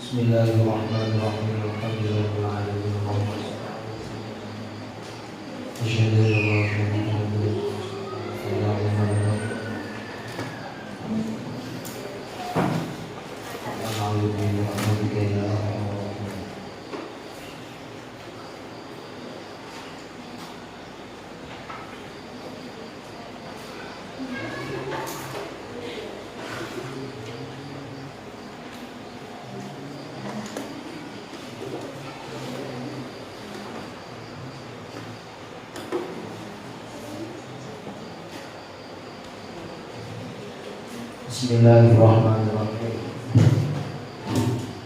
Bismillahirrahmanirrahim. Alhamdulillahirabbil alamin. Asyhadu an la ilaha illallah wa a'udzu billahi Bismillahirrahmanirrahim.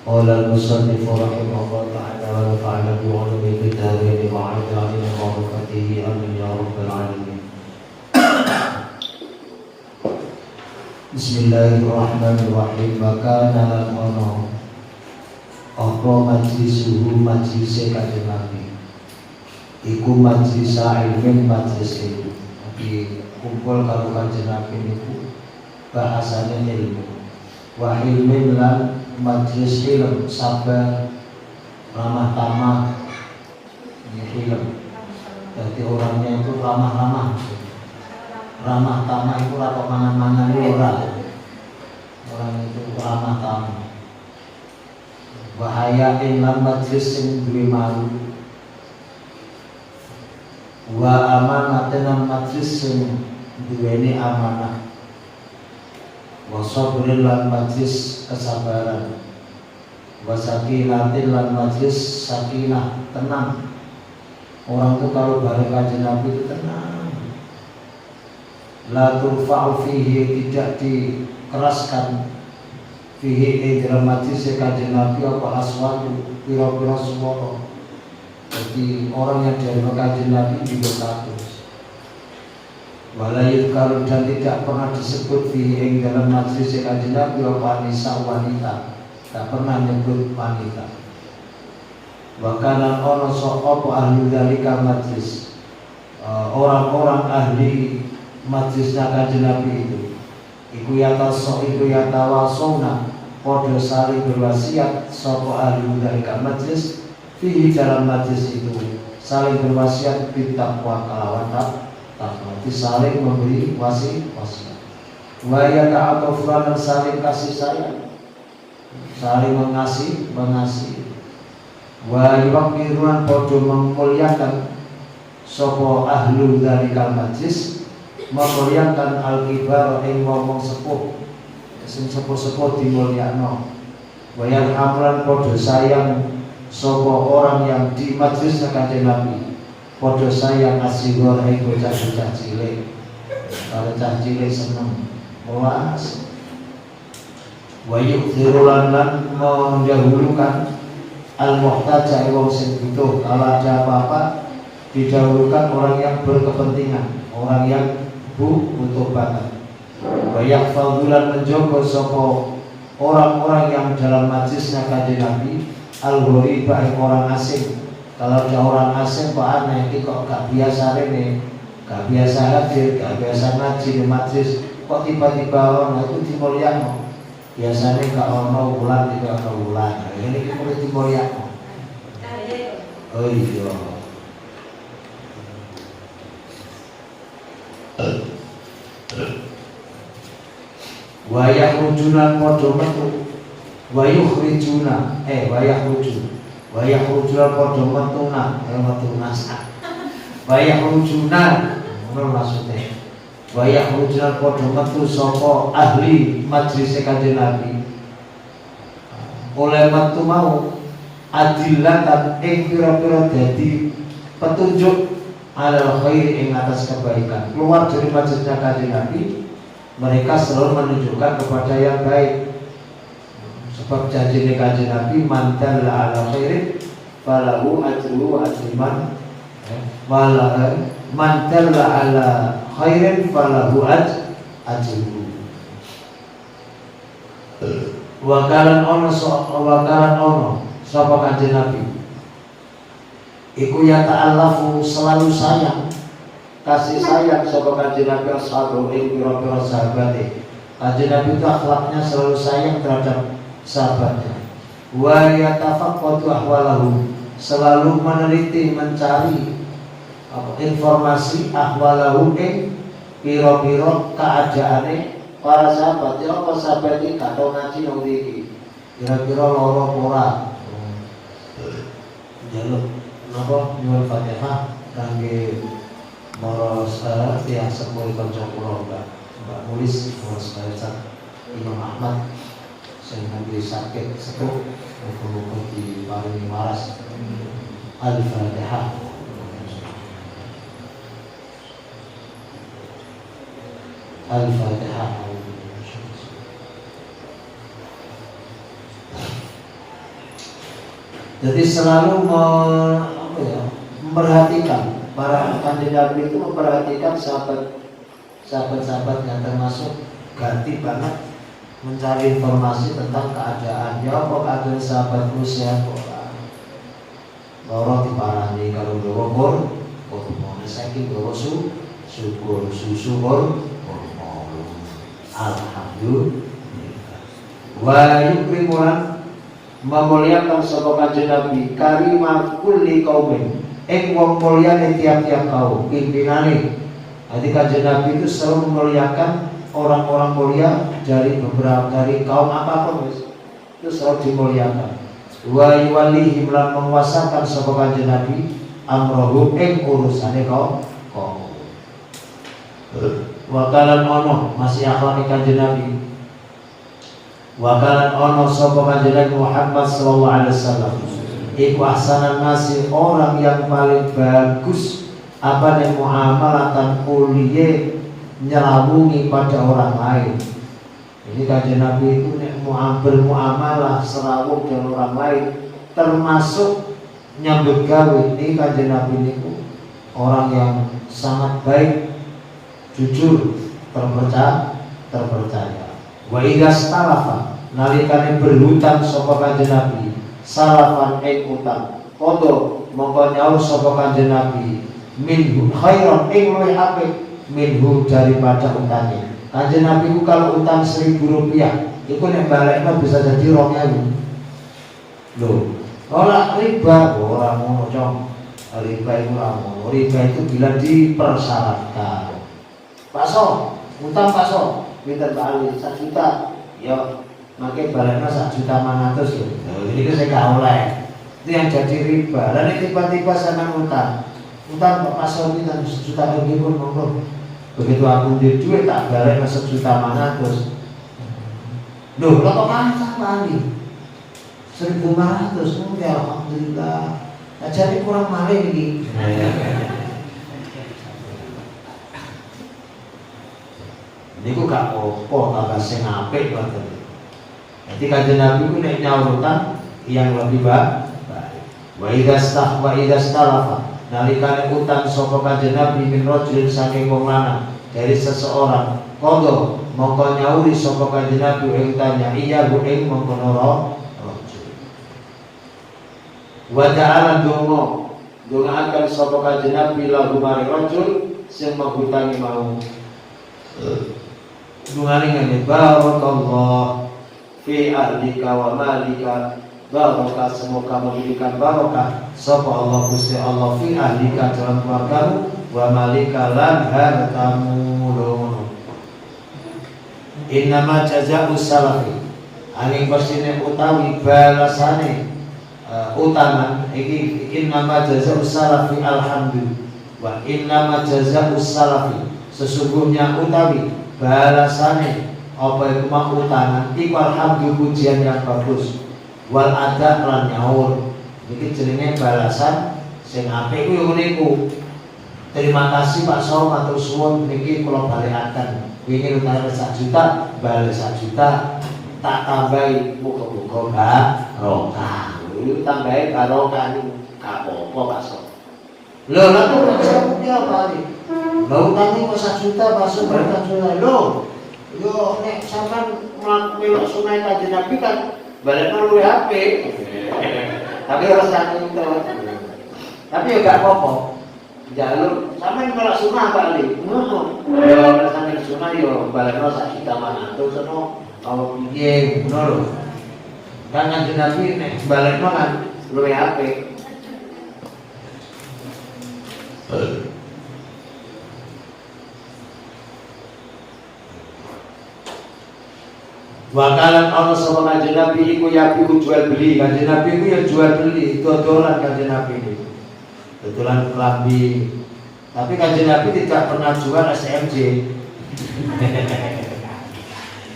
Qala al-musannif rahimahullah ta'ala wa nafa'ana bi 'ulumi kitabihi wa 'alimi barakatihi amin ya rabbal alamin. Bismillahirrahmanirrahim. Maka nalan ono apa majlisuhu majlise Kanjeng Nabi iku majlis ilmin majlis ilmu. Jadi kumpul karo Kanjeng Nabi niku bahasanya ilmu wa ilmin lan majlis ilm sabar ramah tamah ilm. Jadi orangnya itu ramah tamah itu atau mana orang itu ramah tamah. Bahaya lan majlis sing duwe malu wa amanaten majlis sing duweni amanah wa sabrin lan majlis kesabaran wa sakinatin lan majlis sakinah tenang. Orang itu kalau bareng Kanjeng Nabi itu tenang. La turfa'u fihi, tidak dikeraskan fihi dalam majlis Kanjeng Nabi apa aswatu pira-pira suara. Jadi orang yang dari Kanjeng Nabi juga status walayut kalau dan tidak pernah disebut di dalam majlis Kanjeng Nabi wanita, tak pernah menyebut wanita. Bahkan orang apa ahli dalika majlis, orang-orang ahli majlisnya Kanjeng Nabi itu yatawasawna podo saling berwasiat. Sopo ahli dalika majlis fihi dalam majlis itu saling berwasiat bittaqwa kelawan takwa, saling memberi wasiat. Wa yata'atufan saling kasih sayang, saling mengasihi. Wa yuwaqirun podo memuliakan sopo ahlu dalikal majlis, memuliakan al-kibar ing ngomong sepuh, sing sepuh-sepuh dimulyakno. Wa yarhamulan podo sayang sopo orang yang di majlisnya Kanjeng Nabi, podo sayang asigor ing bocah-bocah cilik. Kalau cah cilik seneng melas. Wa yu'thirulan lan mendahulukan al-muhtaja wong sing butuh. Kalau ada apa-apa didahulukan orang yang berkepentingan, orang yang butuh banget. Wa yahfazulan menjogo sapa orang-orang yang dalam majlisnya Kanjeng Nabi al-ghoriba orang asing. Kalau ada orang asing kok aneh, ini kok gak biasa ini, gak biasa hadir, gak biasa ngaji di majlis, kok tiba-tiba orang itu dimulyakno. Biasanya gak ono bulan, tidak ono bulan. Ini kita dimulyakno. Oh iya. Wa yakhrujunan padha metu. Wa yukhrijuna wa yakhrujuna padha metuna wa yakhrujuna ngono maksudnya. Wa yakhrujuna padha metu sapa ahli majlis Kanjeng Nabi oleh metu mau adillatan ing pira-pira dadi petunjuk alal khair ing atas kebaikan. Keluar dari majlisnya Kanjeng Nabi mereka selalu menunjukkan kepada yang baik. Sebab janji Kanjeng Nabi mantal ala khairin falahu ajru wa ajriman mantal ala khairin falahu ajru. Wakalan ono sapa Kanjeng Nabi iku ya ta'allafu selalu sayang kasih sayang sapa Kanjeng Nabi ashabu ing pira-pira sahabate. Kanjeng Nabi itu akhlaknya selalu sayang terhadap sahabatnya. wa yatafaqqadu ahwalahu, selalu meneliti mencari informasi ahwalahu ing piro-piro keadaane para sahabat. Ya apa sahabat iki gak tau ngaji nang iki, kira-kira loro ora jaluk napa nyuwun Fatihah kangge moros tiyang sepuh kanca kula Mbak Mulis moros baca Imam Ahmad sing nanti sakit sepuh muga-muga diparingi waras. Al-Fatihah. Al-Fatihah. Jadi selalu memperhatikan para kandidat itu, memperhatikan sahabat-sahabatnya, termasuk ganti banget mencari informasi tentang keadaan. Ya apa keadaan sahabatmu sehat kok? Loro diparani kalau loro kok mau saiki loro syukur susu alhamdulillah. Wa yukrimulan memuliakan sapa kanjeng Nabi karimah kulli qaumin ing wong mulyane tiap-tiap kaum pimpinane. Jadi kanjeng Nabi itu selalu memuliakan orang-orang mulia dari kaum apapun itu selalu dimuliakan. Wa yuwallihim lan menguasakan sapa kanjeng Nabi amrohum ing urusane kaum. Wakalan ono masih akhlak kanjeng Nabi. Wakalan ono sapa kanjeng Nabi Muhammad sallallahu alaihi wasallam iku ahsanan nasi, orang yang paling bagus apa nih muamalatan kuliye nyelawungi pada orang lain. Jadi kanjeng Nabi itu bermuamalah selawung dengan orang lain, termasuk nyambut gawe. Ini kanjeng Nabi itu orang yang sangat baik, jujur, terpercaya. Wa idza stalafa nalikane berhutang sapa kanjeng Nabi salafan ing utang kodo mongko nyaur sapa kanjeng Nabi minhu khairan ing luwih apik minhu daripada utangnya. Kanjeng Nabi ku kalau utang 1.000 rupiah iku nek balekno bisa jadi 2.000. Lho, ora riba, ora ngono, Cong. Riba itu ora ngono. Riba itu bila dipersyaratkan. Paso, utang paso, minta balik 1 juta, ya makai balekno 1.100.000 lho. Jadi itu saya gak oleh. Itu yang jadi riba. Dan tiba-tiba sama utang kok paso minta 1 juta lebih pun monggo. Begitu aku di duit tak balekno 1.100.000. Loh, kok masa balik 1.500, ya alhamdulillah. Nah, jadi kurang maling ini. Ini ku gak apa-apa, tambah sing apik ngoten. Jadi kanjeng Nabi ku nek nyaur utang yang lebih baik. Wa idza stalafa nalikane utang sapa kanjeng Nabi min rajulin saking wong lanang dari seseorang kodo mongko nyauri sapa kanjeng Nabi ing tanya iya bu ing mongkono rajul. Wa ja'ala dongakan sapa kanjeng Nabi lahu mari rajul sing menghutangi mau. Dungane ngene barakallah fi ahlika wa malika, barokah semoga memberikan barokah sapa Allah Gusti Allah fi ahlika dalam keluargamu wa malika lan hartamu. Innama jazaa'u salafi angin persine utawi balasane utangan iki innama jazaa'u salafi alhamdulillah wa innama jazaa'u salafi sesungguhnya utawi balasane apa itu mah utangan iku alhamdulillah pujian yang bagus wal ada lan nyaur iki jenenge balasan sing apik kuwi ngene iku. Terima kasih Pak Som matur suwun niki kula balekaken wingi utang 1 juta bales 1 juta tak tambahi muga-muga barokah. Iki tambahi barokah niku gak apa-apa Pak Som. Lho lha kok ya bali. Lho utang kok 1 juta Pak Som berkah juta. Lho yo nek sampean melok sunai kanjeng Nabi kan balekno luwih apik. Tapi ora sakit itu. Tapi ya gak apa-apa. Jalur sampean melok sunah bali. Ngono. Yo nek sampean sunah yo balekno 1.100.000 sono kalau piye ngono lho. Kan Kanjeng Nabi nek balekno kan luwih apik. Wakalan ana sapa Kanjeng Nabi iku yabiku jual beli. Kanjeng Nabi iku ya jual beli, dodolan Kanjeng Nabi itu. Dodolan klambi. Tapi Kanjeng Nabi tidak pernah jual SMJ.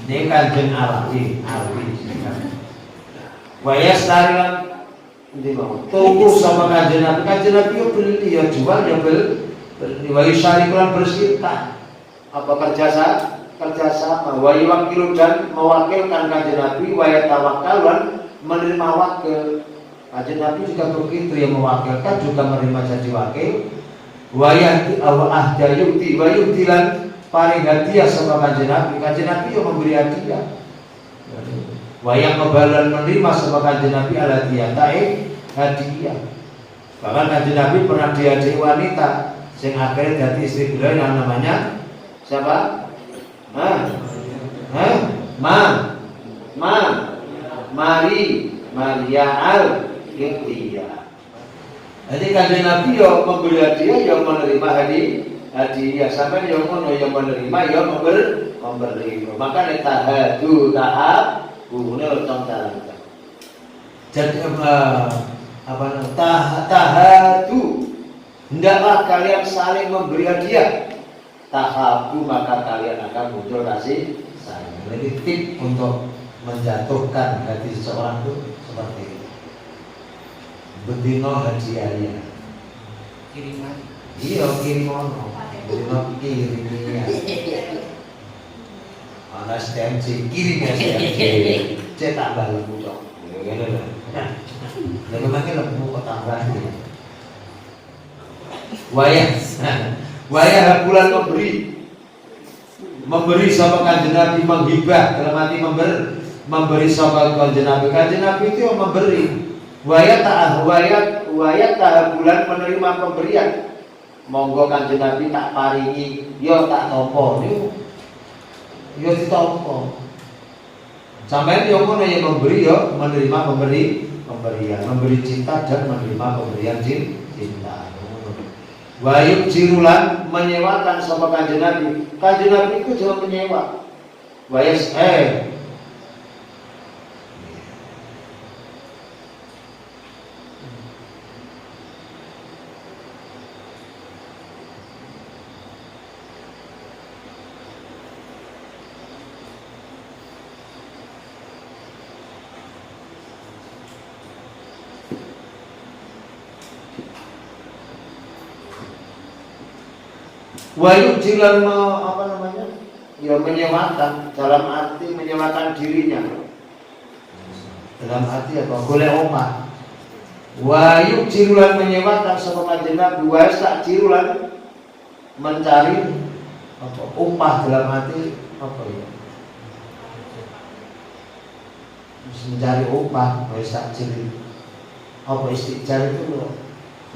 Ini Kanjeng Alawi. Wayas tarilan ndi mau. Tuku sama Kanjeng Nabi. Kanjeng Nabi yo beli, ya jual, ya beli. Wayus syarikulan bersirta. Apa kerjasama wayiwakilu dan mewakilkan Kanjeng Nabi wayatawakkalan menerima wakil. Kanjeng Nabi juga begitu, yang mewakilkan juga menerima jadi wakil. Wayati ahdayuti wayudilan paling hadiah sama Kanjeng Nabi. Kanjeng Nabi yang memberi hadiah. Wayang kebalan menerima sama Kanjeng Nabi hadiah hadiah. Bahkan Kanjeng Nabi pernah dihadiahi wanita sing akhirnya jadi istri beliau yang namanya siapa? Maria al-Qibtiyah. Jadi Kanjeng Nabi yang memberi hadiah, yang menerima hadiah. Sampai yang ngono yang menerima, yang memberi. Maka tahadu tahab buhune tong-tong. Jadi tahadu, hendaklah kalian saling memberi hadiah. Tahabu, maka kalian akan muncul kasih sayang. Jadi tip untuk menjatuhkan hati seseorang itu seperti itu. Bedino hadiahnya kiriman. Iya kirimono. Bedino kirimnya. Ana STMJ kirim STMJ. Cetak tambah lembu dong. Ngene lho. Lah kemake lembu kok tambah iki. Wayah bulan memberi sama Kanjeng Nabi, menghibah dalam arti memberi sama Kanjeng Nabi. Kanjeng Nabi itu yang memberi. Wayah bulan menerima pemberian. Monggo Kanjeng Nabi tak paringi, yo tak tampa niku. Yo ditampa. Sampeyan yo ngono yang memberi yo menerima pemberian, memberi cinta dan menerima pemberian cinta. Wayub jirulan menyewakan sama Kanjeng Nabi. Kanjeng Nabi itu juga menyewa. Wayas Wayub jilan apa namanya? Ya menyewakan, dalam arti menyewakan dirinya. Dalam arti apa? Golek omah. Wayub jilan menyewakan sama Kanjeng Nabi. Wayas tak jilan mencari apa? Upah dalam arti apa ya? Mencari upah. Wayas tak jilan. Apa istijar itu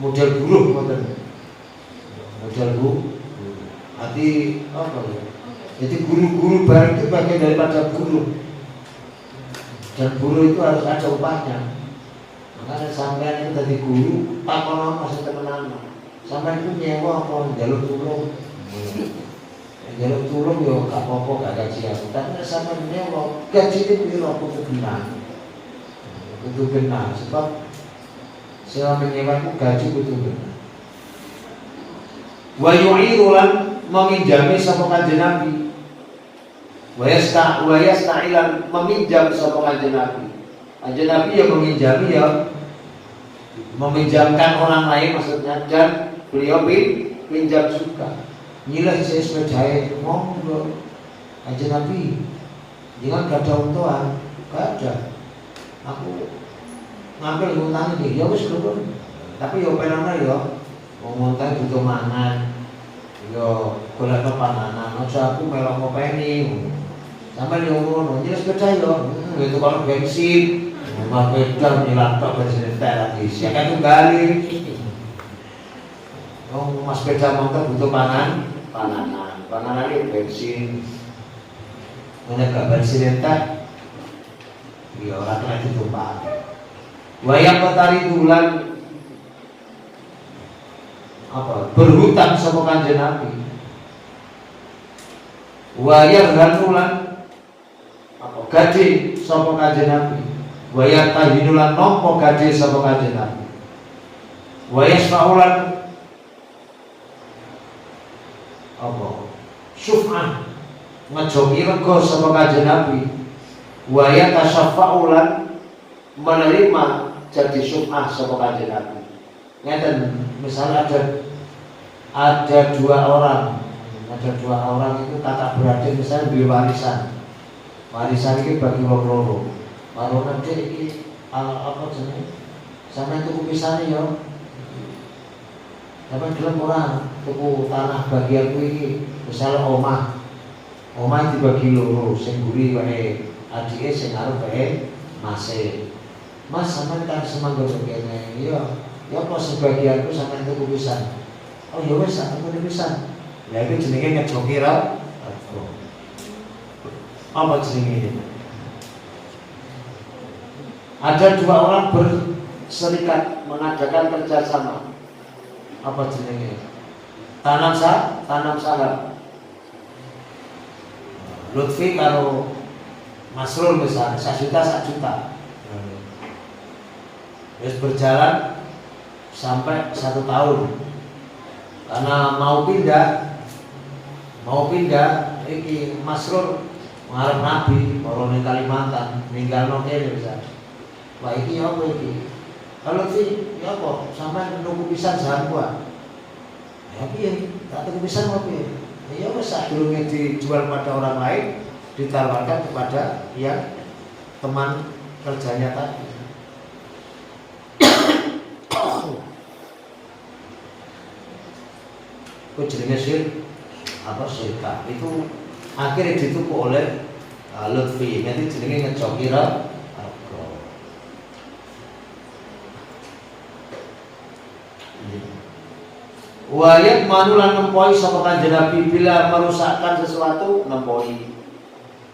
model buruh model buruh. Arti apa ya? Jadi guru-guru bareng itu bagian daripada buruh. Dan buruh itu harus ada upahnya. Makanya sampean itu tadi guru, takono masih temenan. Sampean itu nyewa apa njaluk tulung. Njaluk tulung yo gak apa-apa gak gaji aku. Tapi sampean nyewa gaji itu piro kudu benar. Kudu benar sebab sewa menyewa itu gaji kudu benar. Wa yu'irulan meminjami sama Kanjeng Nabi. Wayasta'ilan meminjam sama Kanjeng Nabi. Kanjeng Nabi ya meminjami ya meminjamkan orang lain maksudnya, dan beliau pinjam juga. Nilai saya sepedae monggo. Kanjeng Nabi jangan gak ada untuan, gak ada. Aku ngambil ngutang ini, ya wis lho. Tapi yo penana yo ngutang butuh mangan. Yo golek panganan, aja aku melok ngopeni. Sampai yo ngono, nyes sepeda yo. Itu kalau bensin, mas sepeda nyilat tok bensin entek lagi. Ya kan tunggali. Oh, mas sepeda motor butuh panganan itu bensin. Menyegah bensin entek. Ya ora kena ditumpah. Wayang petari bulan apa berhutang sapa Kanjeng Nabi. Wayang ganulan apa gade sapa Kanjeng Nabi. Wayang tahinulan nampa gade sapa Kanjeng Nabi. Wayang saulan apa syuf'ah ngejoki rego sapa Kanjeng Nabi. Wayang tasyafa'ulan menerima jadi syuf'ah sapa Kanjeng Nabi. Ngeten, misalnya ada dua orang itu kakak beradik misalnya duwe warisan ini bagi wong loro. Karo nanti iki apa jenenge? Sampe tuku pisane ya. Sampe gelem ora tuku tanah bagian kuwi iki. Misale omah dibagi loro, sing mburi wae adike sing arep wae mase. Mas sampean kan semangga kene. Iya, ya apa sebagianku sampean tuku pisan. Oh ya wis aku tuku pisan. Lah iki jenenge ngejoki ra. Apa jenenge? Ada dua orang berserikat mengadakan kerjasama. Apa jenenge? Tanam saham. Lutfi karo Masrul misalnya 1 juta. Terus berjalan sampai 1 tahun. Karena mau pindah, iki Masrul ngarep Nabi, baru ning Kalimantan, ninggalno kene bisa. Wah iki apa iki? Kalau sih ya apa? Sampai nunggu pisan saham gua. Ya piye? Tak tuku pisan apa piye? Ya wis sadurunge dijual pada orang lain, ditawarkan kepada yang teman kerjanya tadi. Itu jenenge sirka. Itu akhirnya dituku oleh Lutfi. Nanti jenenge ngejoki ra. Wayat manulan nempoi sapa Kanjeng Nabi bila merusakkan sesuatu nempoi.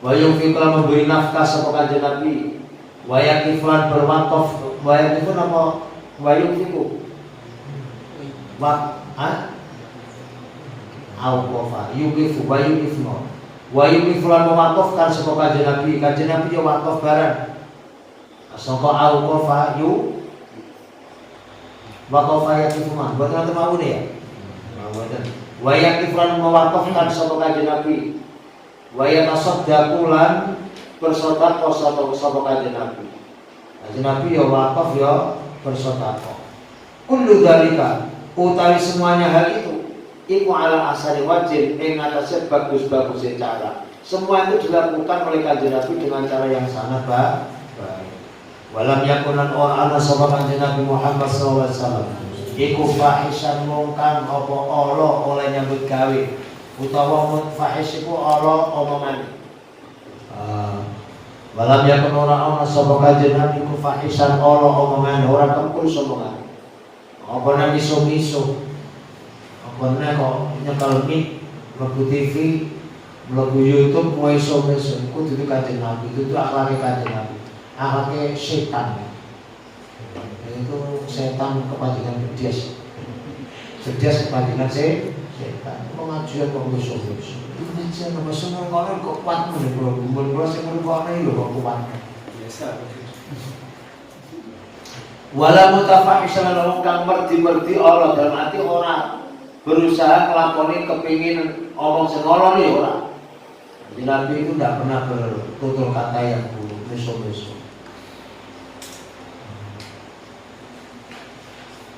Wayung fikra memberi nafkah sapa Kanjeng Nabi. Wayat iflan berwakaf. Wayat itu apa? Wayung fiku. Auqafa yuqifu wa yuqifno. Wa yuqiflan mewakafkan sapa Kanjeng Nabi. Kanjeng Nabi yo wakaf barang. Sapa auqafa yu waqafa yaqifuman. Buat nanti mau deh ya. Wayat ifran mewakafkan sapa Kanjeng Nabi. Wayat tasaddaqulan bersedekah sapa Kanjeng Nabi. Kanjeng Nabi ya wakaf ya bersedekah. Kullu dzalika utawi semuanya hal itu iku ala asari wajib ing atase bagus-bagusnya cara. Semua itu dilakukan oleh Kanjeng Nabi dengan cara yang sangat baik. Walam yakunan ana sapa Kanjeng Nabi Muhammad sallallahu alaihi wasallam iku fahisan mungkang apa Allah oleh nyambut gawe utawa fahis iku Allah omongan. Walam yakun ana sapa Kanjeng Nabi iku fahisan Allah omongan ora kempul omongan. Apa nang iso-iso. Apa nek kok nyekel mic, mlebu TV, mlebu YouTube, mau iso-iso iku dudu Kanjeng Nabi, itu akhlake Kanjeng Nabi. Akhlake setan. Itu setan kepanjangan bedes. Bedes kepanjangan setan. Pengajian kok iso-iso. Pengajian apa seneng kono kok kuat meneh kula. Mun sing ngrungokne lho kok kuat. Biasa. Wala mutafahisan lan kang merdi-merdi Allah dalam arti ora berusaha nglakoni kepingin omong sing ora ya ora. Nabi itu tidak pernah bertutur kata yang buruk, besok-besok.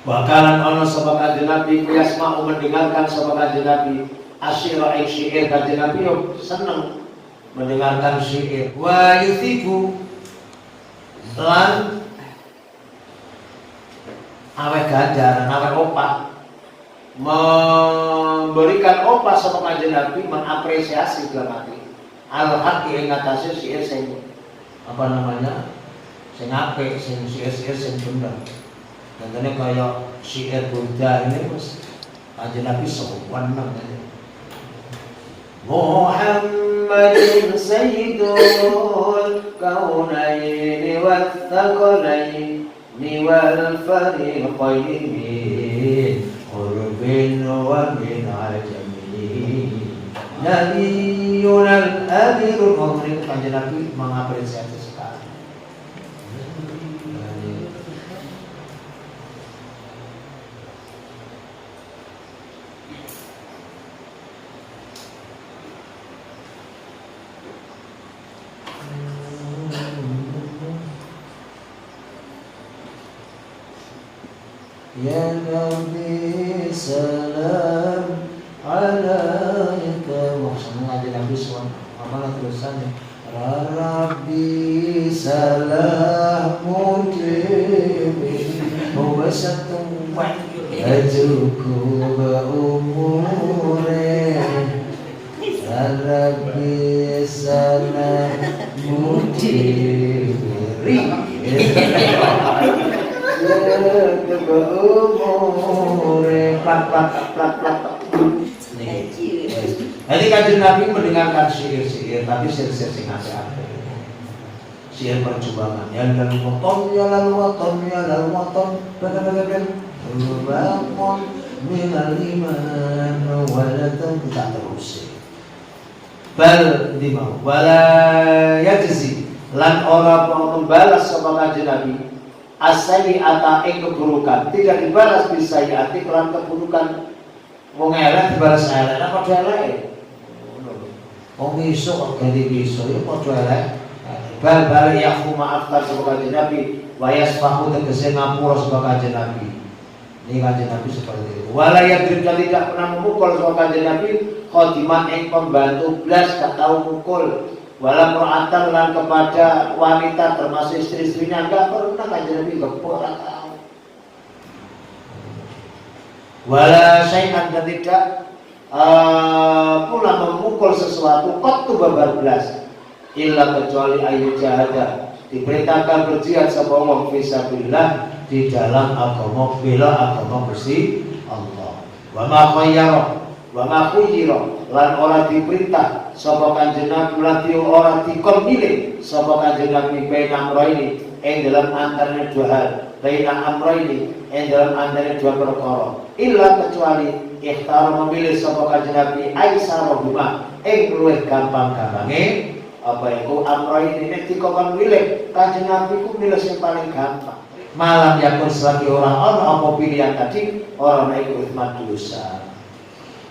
Bakalan ana sapa Kanjeng Nabi yasma'u mendengarkan sapa Kanjeng Nabi asyira syair Kanjeng Nabi yo seneng mendengarkan syair. Wa yuthibu lan awet ganjaran, awet opah memberikan opah sapa Kanjeng Nabi mengapresiasi dalam hati al-haqi ing atase syair sing apa namanya? Sing apik, sing syair-syair sing bener. Contohnya kayak syair Burda ini mas Kanjeng Nabi sowan nang Muhammadin sayyidul kaunaini wathaqalaini wal fariqaini urbin wa min ajami Nabiyyunal amirul mu'minin. Kanjeng Nabi mengapresiasi sekali. Ya Nabi salam alaika. Maksudnya ngaji Nabi SAW. Mana tulisannya? Rabbi salamun jibin Mubasatun Ajuku ba'umure Rabbi salamun jibin Jadi kanjeng Nabi mendengarkan syair-syair, tapi syair-syair sing asik-asik. Syair perjuangan. Ya lal watan, ya lal watan, ya lal watan, bagaimana bangun minal iman walatan kita terus. Bal dimau wala yajzi lan ora membalas sapa kanjeng Nabi asali ata ing keburukan, tidak dibalas bisa ya kelan keburukan. Wong elek dibalas elek, apa elek? Wong iso kok ganti iso ya padha elek. Bal yafu maafkan sapa kanjeng Nabi, wa yasfahu tegese ngapura sapa kanjeng Nabi. Ini kanjeng Nabi seperti itu. Wala yadrib tidak pernah memukul sapa kanjeng Nabi khadiman ing pembantu blas gak tau mukul. Wala mur'atan lan kepada wanita termasuk istri-istrinya enggak pernah kanjeng Nabi gepuk ora tau. Wala syai'an dan tidak pula memukul sesuatu qattu bablas illa kecuali ayu jahada diperintahkan berjihad sapa wong fisabilillah di dalam agama bela agama Gusti Allah. Wa ma khayyara lan ora diperintah sapa kanjeng Nabi lan ora dikon milih sapa kanjeng Nabi baina amraini ing dalam antaranya dua hal, baina amraini ing dalam antaranya dua perkara illa kecuali ikhtar memilih sapa kanjeng Nabi aisarahuma ing luwih gampang-gampange apa iku amraini nek dikon milih kanjeng Nabi ku milih sing paling gampang. Malam yakun selagi orang apa pilihan tadi orang naik uthman dosa.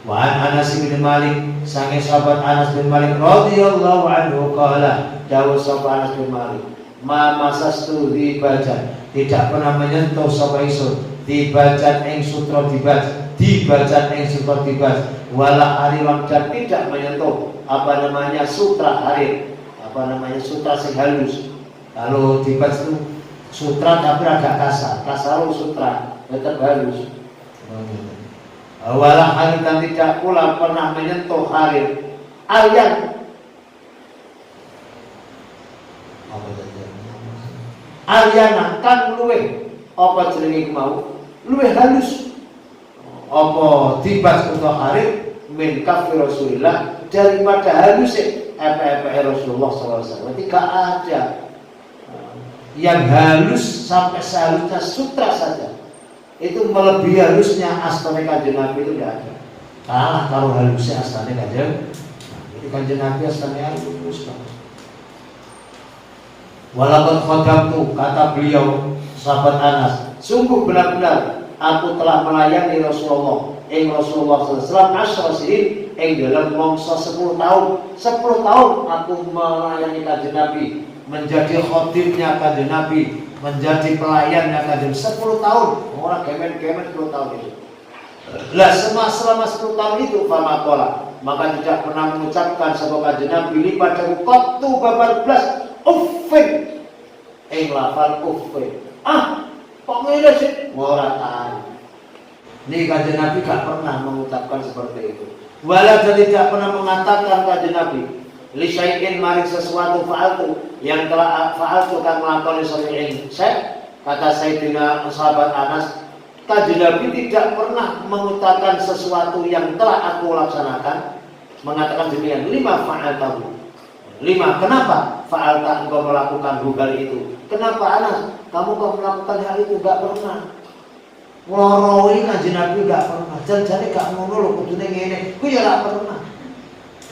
Wa Anas bin Malik sange sahabat Anas bin Malik radhiyallahu anhu qala dawuh sapa Anas bin Malik ma masastu dibajan tidak pernah menyentuh sapa isun dibajan ing sutra dibajan ing sutra dibajan wala ariwan dan tidak menyentuh apa namanya sutra harir sutra sing halus. Kalau dibajan itu sutra tapi agak kasar sutra tetap halus. Wala harir dan tidak pula pernah menyentuh harir Aryana kan luweh apa jenenge mau luweh halus apa dibas utawa harir min kafi Rasulillah daripada halus Rasulullah SAW. Tidak ada yang halus sampai sehalusnya sutra saja. Itu melebihi halusnya astane kanjeng Nabi itu tidak ada. Kalah kalau halusnya astane kanjeng. Itu kanjeng Nabi astane halus banget. Walaupun khadamtu kata beliau sahabat Anas, sungguh benar-benar aku telah melayani Rasulullah SAW asyra sinin ing dalam mangsa 10 tahun. 10 tahun aku melayani kanjeng Nabi, menjadi khadimnya kanjeng Nabi, menjadi pelayannya kanjeng 10 tahun. Orang gemen-gemen 10 tahun itu. Lah selama 10 tahun itu famakola, maka tidak pernah mengucapkan sapa kanjeng Nabi li pada qattu babar blas uffin ing lafal uffin. Kok ngene sih? Ora tahu. Ini kanjeng Nabi gak pernah mengucapkan seperti itu. Wala tidak pernah mengatakan kanjeng Nabi li syai'in maring sesuatu fa'altu yang telah fa'altu kan melakukan syai'in. Kata Sayyidina sahabat Anas, kanjeng Nabi tidak pernah mengutakan sesuatu yang telah aku laksanakan mengatakan demikian, lima fa'altahu. Lima, kenapa fa'alta engkau melakukan hal itu? Kenapa anak kamu kok melakukan hal itu? Gak pernah ngloroi kanjeng Nabi, gak pernah. Janjane gak ngono lho, kudune ngene. Ku ya gak pernah.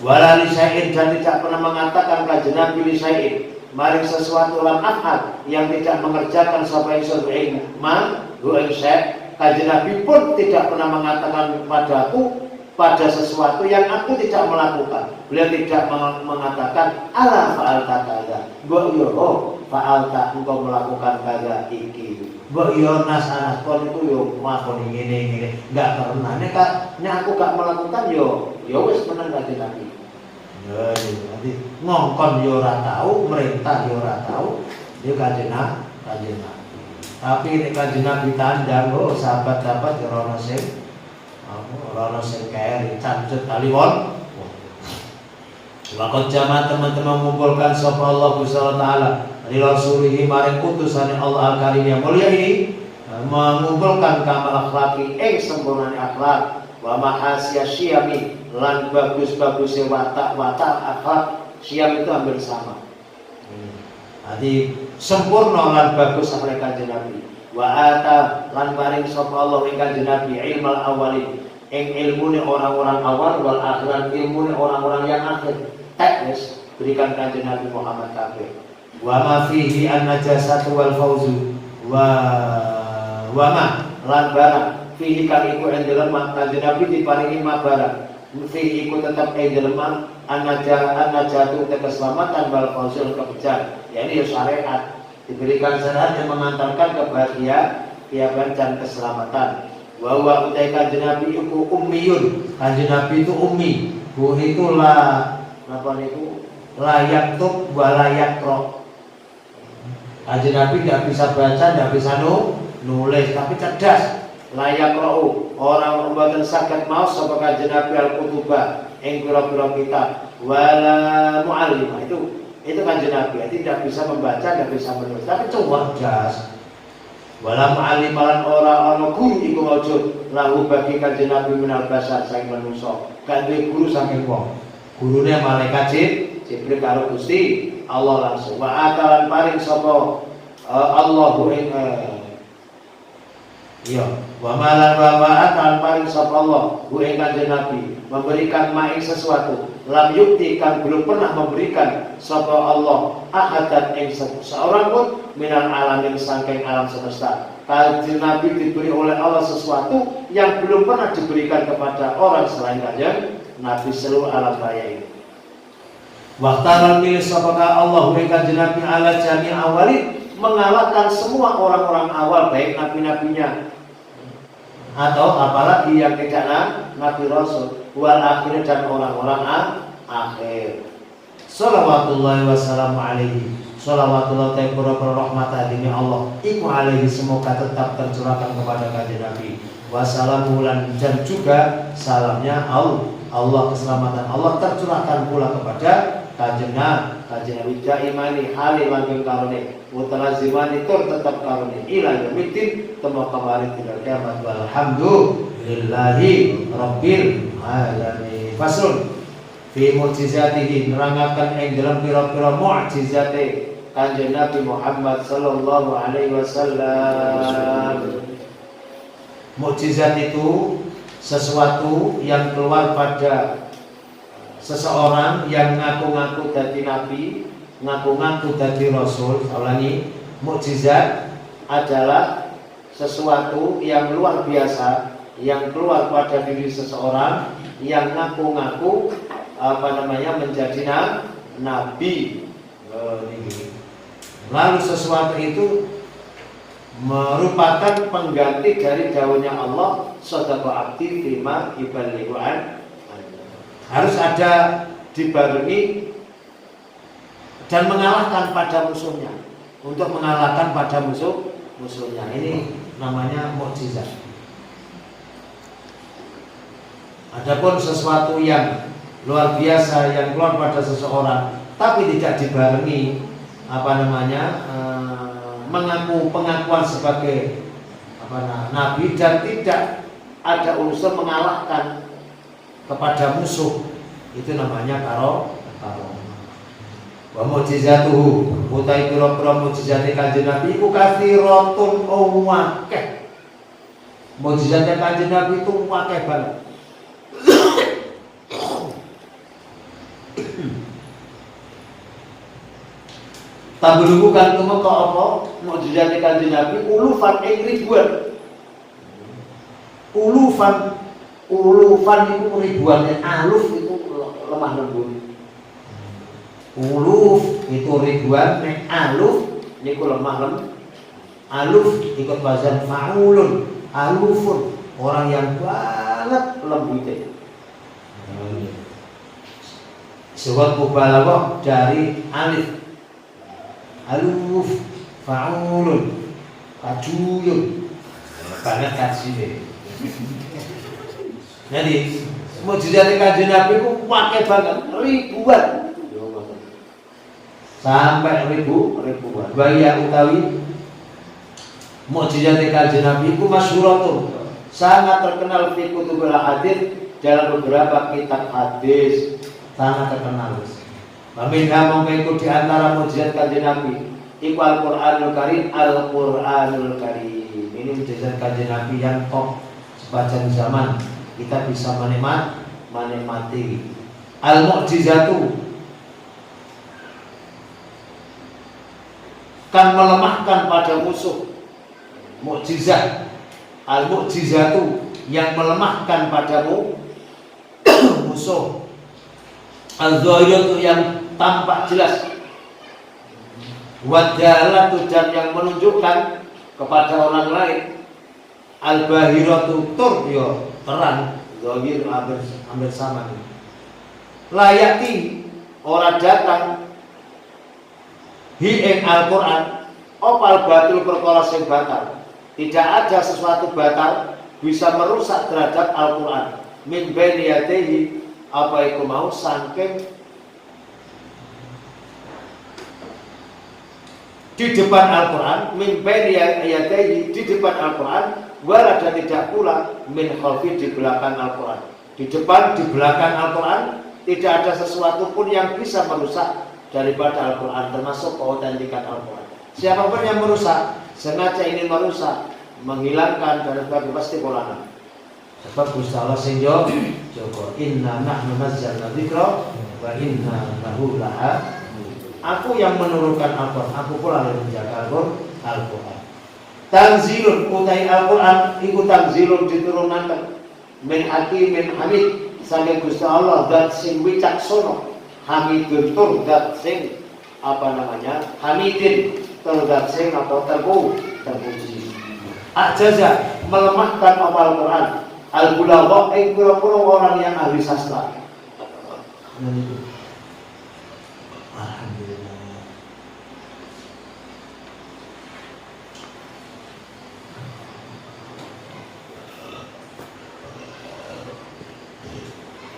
Wala lisain, dan tidak pernah mengatakan kanjeng Nabi lisain maring sesuatu lam af'al yang tidak mengerjakan sapa ingsun ilmu ma hu insya. Kanjeng Nabi pun tidak pernah mengatakan padaku pada sesuatu yang aku tidak melakukan. Beliau tidak mengatakan ala fa'alta kaza. Mbok yo fa'alta engkau melakukan kaza iki. Mbok yo nas kon itu yo makoni ngene. Enggak pernah. Nek aku gak melakukan yo wis meneng kanjeng Nabi. Ya nanti ngongkon yo ora tahu, merintah yo ora tahu. Dia kanjeng Nabi. Tapi nek kanjeng Nabi tandang sahabat-sahabat yo ora orang sing keri cancut taliwon. Waktu jamaah teman-teman mengumpulkan sapa Allah Subhanahu wa taala li rasulihi maring utusane Allah Al-Karim yang mulia ini, mengumpulkan kamal akhlaki sempurnane akhlak wa mahasya syiyami lan bagus-bagusnya watak akhlak. Syiyam itu hampir sama. Jadi sempurna lan bagus akhlak kanjeng Nabi. Wa ata lan paring sapa Allah ing kanjeng Nabi ilmal awalin ilmune orang-orang awal wal akhirat ilmune orang-orang yang akhir. Teknis berikan kanjeng Nabi Muhammad kabeh. Wa ma fihi an-najasatu wal fauzu wa ma lan barang fihi kang iku ing dalem kanjeng Nabi diparingi ma barang fihi iku tetap ing dalem an-najatu keselamatan wal fauzu kebejan. Yani syariat diberikan syariat yang mengantarkan kebahagiaan dan keselamatan. Wa utai kanjeng Nabi itu ummiyun. Kanjeng Nabi itu ummi. Bu itu layak tub wa layak roh. Kanjeng Nabi tidak bisa baca, tidak bisa nulis, tapi cerdas. Layak roh. Orang mboten saged maos sapa kanjeng Nabi al-kutubah ing pira-pira kitab. Wala mu'allimah itu kanjeng Nabi. Tidak bisa membaca, tidak bisa menulis, tapi cerdas. Walam alimalan ora ana guru iku wujud lahu bagi kanjeng Nabi minal basar saking manungsa. Gak duwe guru saking wong. Gurune malaikat Jibril karo Gusti Allah langsung. Wa atalan paring sapa Allahu ing wa malan wa atalan paring sapa Allah hu ing kanjeng Nabi memberikan maing sesuatu lam yukti kan belum pernah memberikan sapa Allah ahadan ing seorang pun minal alamin saking alam semesta. Kanjeng Nabi diberi oleh Allah sesuatu yang belum pernah diberikan kepada orang selain kanjeng Nabi seluruh alam raya ini. Waktaran milih sapakah Allah ing kanjeng Nabi ala jami awalin mengalahkan semua orang-orang awal baik nabi-nabinya atau apalagi yang tidak nabi rasul wal akhir dan orang-orang akhir. Shalawatullahi wassalamu alaihi. Shalawatullah ta'ala rahmat demi Allah iku alaihi semoga tetap tercurahkan kepada kanjeng Nabi. Wassalamu dan juga salamnya Allah keselamatan Allah tercurahkan pula kepada kanjeng Nabi jaimani hali langgeng karone mutalazimani tur tetap karone ila yaumiddin temu kemarin tidak kiamat walhamdulillahi rabbil alamin. Faslun fi mu'jizatihi nerangaken ing dalam pira-pira mukjizate kanjeng Nabi Muhammad sallallahu alaihi wasallam. Mukjizat itu sesuatu yang keluar pada seseorang yang ngaku-ngaku dadi nabi, ngaku-ngaku dadi rasul. Ulangi, mukjizat adalah sesuatu yang luar biasa yang keluar pada diri seseorang yang ngaku-ngaku menjadi nabi. Lalu sesuatu itu merupakan pengganti dari daunnya Allah shadaqah abdi fima yuballighu an. Harus ada dibarengi dan mengalahkan pada musuhnya. Untuk mengalahkan pada musuhnya. Ini namanya mukjizat. Adapun sesuatu yang luar biasa yang keluar pada seseorang tapi tidak dibarengi mengaku pengakuan sebagai nabi dan tidak ada unsur mengalahkan kepada musuh, Itu namanya karomah. Wa mukjizatuhu utai pira-pira mukjizate Kanjeng Nabi iku katsiratun akeh. Mukjizate Kanjeng Nabi itu akeh banget. Tablugu kan tumeka apa mukjizate Kanjeng Nabi ulufan ing ribuan. Ulufan itu ribuan, aluf itu lemah lembut. Uluf itu ribuan, aluf niku lemah lembut. Aluf ikut wazan fa'ulun, alufun orang yang banget lembutnya. Sebab mubalaghah dari alif. Aluf fa'ulun kajuyun banget kajine. Jadi mukjizat Kanjeng Nabi ku pakai banget ribuan. Sampai ribuan. Bahaya utawi mukjizat Kanjeng Nabi ku masyhuratun, sangat terkenal fi kutubul hadis, dalam beberapa kitab hadis sangat terkenal. Meminha mengikut di antara mukjizat Kanjeng Nabi iku Al-Qur'anul Karim. Al-Qur'anul Karim ini mukjizat Kanjeng Nabi yang top sepanjang zaman. Kita bisa menikmati al-mu'jizatu kan melemahkan pada musuh. Mukjizat al-mu'jizatu yang melemahkan padamu musuh. Al-zahiratu yang tampak jelas. Wadalatu dan yang menunjukkan kepada orang lain. Al-bahiratu tur yo terang, zahir hampir sama. Layati ora datang hi ing Al-Qur'an opal batil perkara sing batal. Tidak ada sesuatu batal bisa merusak terhadap Al-Qur'an. Min baini yadayhi apa iku mau saking di depan Al-Qur'an, min baini yadayhi di depan Al-Qur'an, wala dan tidak pula min khalfi di belakang Al-Qur'an. Di depan, di belakang Al-Qur'an tidak ada sesuatu pun yang bisa merusak daripada Al-Qur'an, termasuk keautentikan Al-Qur'an. Siapapun yang merusak, sengaja ingin merusak, menghilangkan daripada pasti Qur'an. Sebab Gusti Allah sing jaga, inna nahnu nazzalna dzikra wa inna lahu lahafidhun. Aku yang menurunkan Al-Qur'an, aku pula yang menjaga Al-Qur'an. Tanzilun utai Al-Qur'an iku tanzilun diturunaken min hakimin hamid saking Gusti Allah zat sing wicaksana, hamidun tur zat sing hamidin tur zat sing terpuji. Ajaza melemahkan Al-Qur'an al-bulagha ing pira-pira orang yang ahli sastra.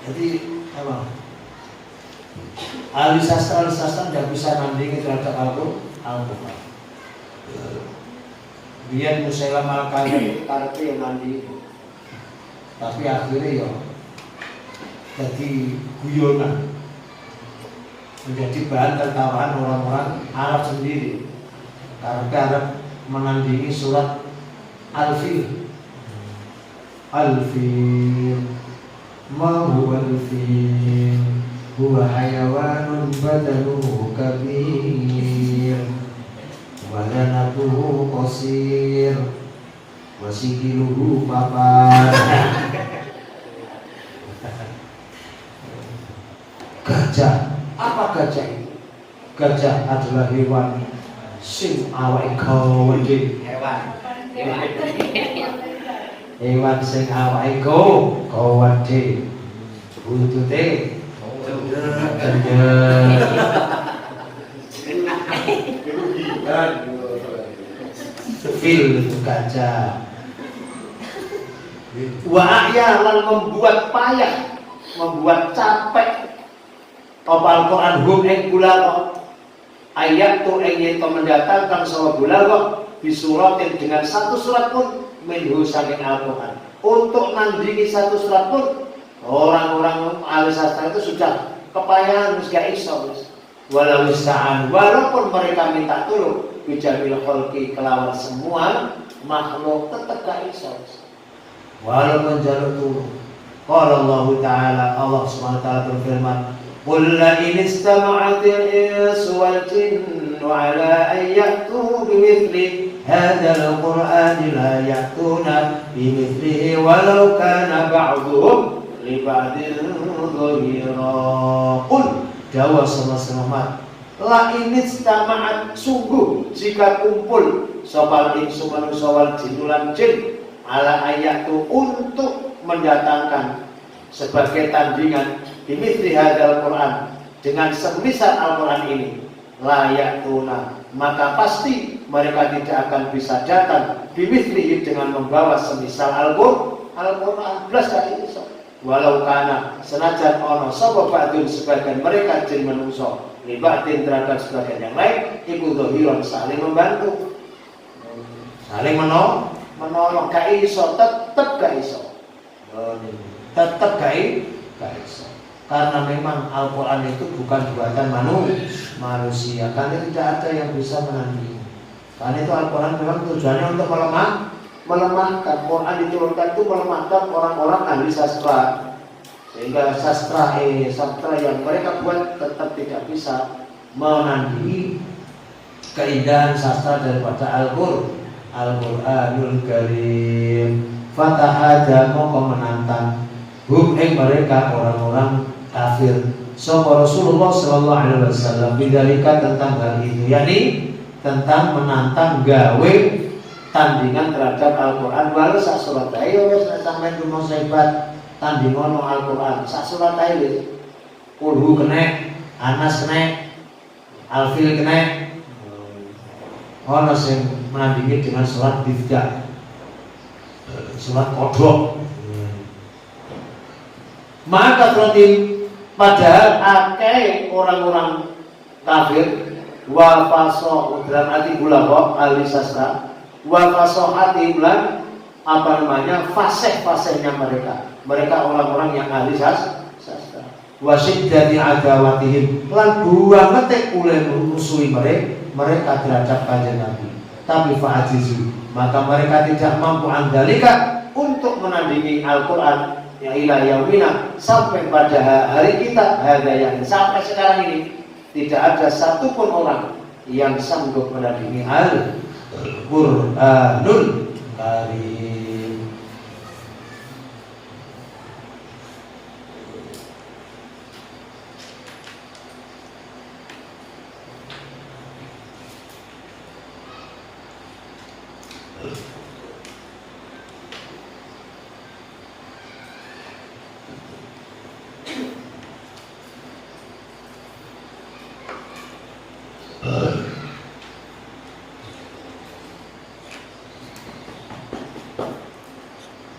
Jadi apa? Ahli sastra tidak bisa nandingi terhadap Al-Qur'an. Biar Musailam al-Kadzdzab karena yang nandingi, tapi akhirnya ya jadi guyonan, menjadi bahan tertawaan orang-orang Arab sendiri karena Arab menandingi surat Al-Fil. Al-Fil ma huwa al-fil huwa hayawanun badanuhu kabir wa lanatuhu qasir wa sikiluhu papan. Gajah, apa gajah itu? Gajah adalah hewan sing awake gede. Hewan sing awake gede. Buntute fil itu gajah. Wa ahya lan membuat payah, membuat capek apa Al-Qur'an hum ing bulagha ayat tu ing mendatangkan sawa bulagha bisuratin dengan satu surat pun minhu saking Al-Qur'an. Untuk nandingi satu surat pun Orang-orang ahli sastra itu sudah kepayahan gak iso. Walau ista'an, walaupun mereka minta tolong bijamil kholqi kelawan semua makhluk tetap gak iso. Walaupun jaluk tolong. Qala Allah Ta'ala, Allah SWT berfirman, qul la in istama'atil insu wal jinnu ala an ya'tu bimithli hadzal qur'ani la ya'tuna bimithlihi walau kana ba'dhum li ba'din dhahira. Qul dawa sama-sama la in istama'at, sungguh jika kumpul sopal insu manusia wal jinnu lan jin ala ayatu untuk mendatangkan sebagai tandingan dimithli hadzal Quran dengan semisal Al-Quran ini layak tuna, maka pasti mereka tidak akan bisa datang dimithli dengan membawa semisal Al-Quran belas kali iso. Walau kana senajan ono sapa ba'dun sebagian mereka jin menungso libatin terhadap sebagian yang lain iku dhahiron saling membantu saling menolong gak iso, tetep gak iso. Tetap gak iso. Karena memang Al-Quran itu bukan buatan manusia. Karena tidak ada yang bisa menandingi. Karena itu Al-Quran memang tujuannya untuk melemahkan. Quran diturunkan itu melemahkan orang-orang ahli sastra. Sehingga sastra yang mereka buat tetap tidak bisa menandingi keindahan sastra daripada Al-Quranul Karim. Fatahada moko menantang hum mereka orang-orang kafir sapa Rasulullah sallallahu alaihi wasallam bidzalika tentang hal itu, yakni tentang menantang gawe tandingan terhadap Al-Quran. Walau sak surat ae wis sampeyan rumah sebat tandingan Al-Quran sak surat ae wis kulhu kena, Anas kena, Alfil kena. Ono sing menandingi dengan surat Difda, surat kodok. Maka terus padahal akeh orang-orang kafir wa fasoh dalam arti bulagha ahli sastra wa fasohati bulan apa namanya fasih-fasihnya mereka orang-orang yang ahli sastra wa syiddati adawatihim lan banget oleh musuhi mereka terhadap kanjeng Nabi. Tapi fa'ajizu, maka mereka tidak mampu andalika untuk menandingi Al-Quran ya ila yaumina sampai pada hari kita yang sampai sekarang ini tidak ada satupun orang yang sanggup menandingi Al-Quranul Karim.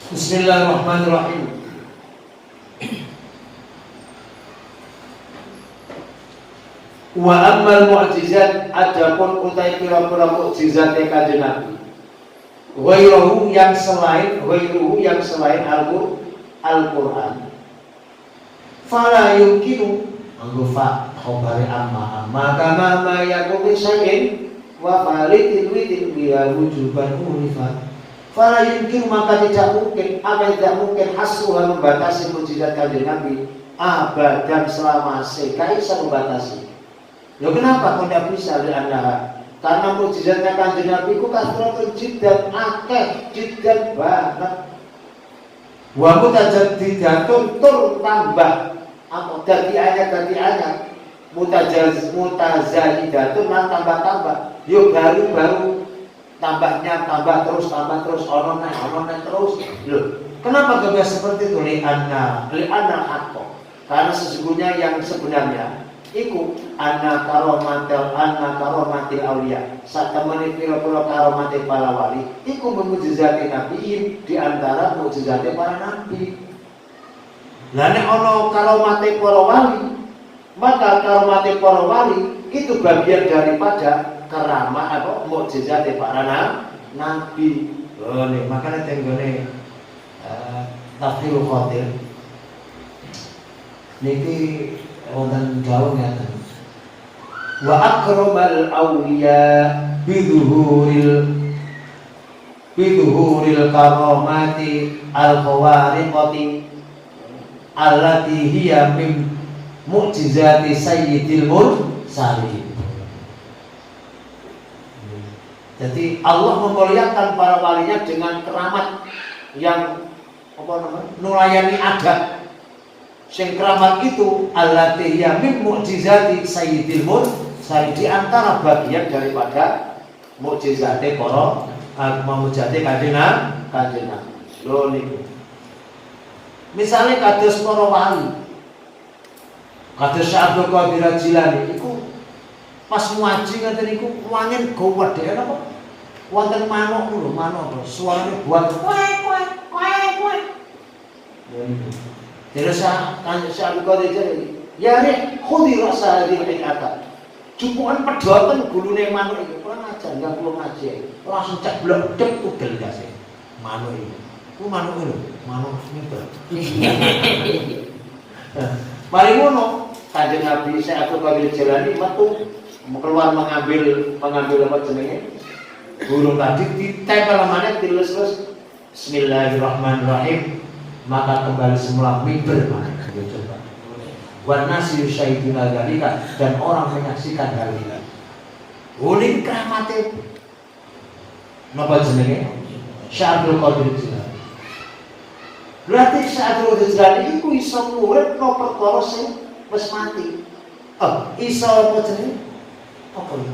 Bismillahirrahmanirrahim. Wa ammal mu'jizat, adapun utai pira-pira mukjizat kanjeng Nabi. Ghairuhu yang selain Al-Quran. Fala yumkinu anggufa khabari amma kama ma yakun syai'in wa falitil widil biya wujuban unifat. Fala yumkinu maka tidak mungkin hasruha membatasi mukjizat kanjeng Nabi abadan selama sekaisa membatasi. Loh kenapa kok tidak bisa diantara? Karena mukjizatnya kanjeng Nabi itu kasratun jiddan akeh jiddan banget. Wa mutajaddidatun tur tambah apa dadi ayat mutazahidatun lan tambah-tambah. Yo baru tambah terus ono terus. Loh, kenapa gak bisa seperti itu? Li'anna haqqo. Karena sesungguhnya yang sebenarnya iku anna karomatil auliya satamani pira-pira karomatil para wali iku mukjizate nabi di antara mukjizate para nabi. Lah nek ana karomate para wali, maka karomate para wali itu bagian daripada keramah atau mukjizate para nabi. Oh nih makanya tenggone tafsirul khatir niki wonten dawuh ngeten. Wa akramal awliya biduhuril karamati al-khawariqati allati hiya min mu'jizati sayyidil mursalin. Jadi Allah memuliakan para walinya dengan keramat yang nulayani adat. Sing keramat itu allati hiya min mu'jizati sayyidil mursalin, di antara bagian daripada mukjizate para mujizate kanjeng Nabi. Lho niku. Misale kados para wali. Kados Syekh Abdul Qadir Jilani iku pas ngaji ngoten niku wangen gowedhe napa? Wonten manuk lho, manuk suarane buat kuek. Terus Syekh Abdul Qadir Jilani, ya rek khudi rasa hadil ikata. Cukupan pedoten gulune manuk iki, kurang ajar enggak perlu ngaji. Langsung cek blok dek udel gase. Manuk iki. Ku manuk lho, manuk nyebar. Mari ngono, Kanjeng Nabi Syekh Abdul Qadir Jilani metu keluar mengambil apa jenenge? Burung tadi ditempel maneh dilus-lus. Bismillahirrahmanirrahim. Maka kembali semula mimbar maneh. Coba. Wan nasi yusyahiduna dzalika, dan orang menyaksikan hal ini. Unik kramate napa jenenge? Syekh Abdul Qadir Jilani. Berarti Syekh Abdul Qadir Jilani iku iso urip no perkara sing wis mati. Iso apa jenenge? Apa itu?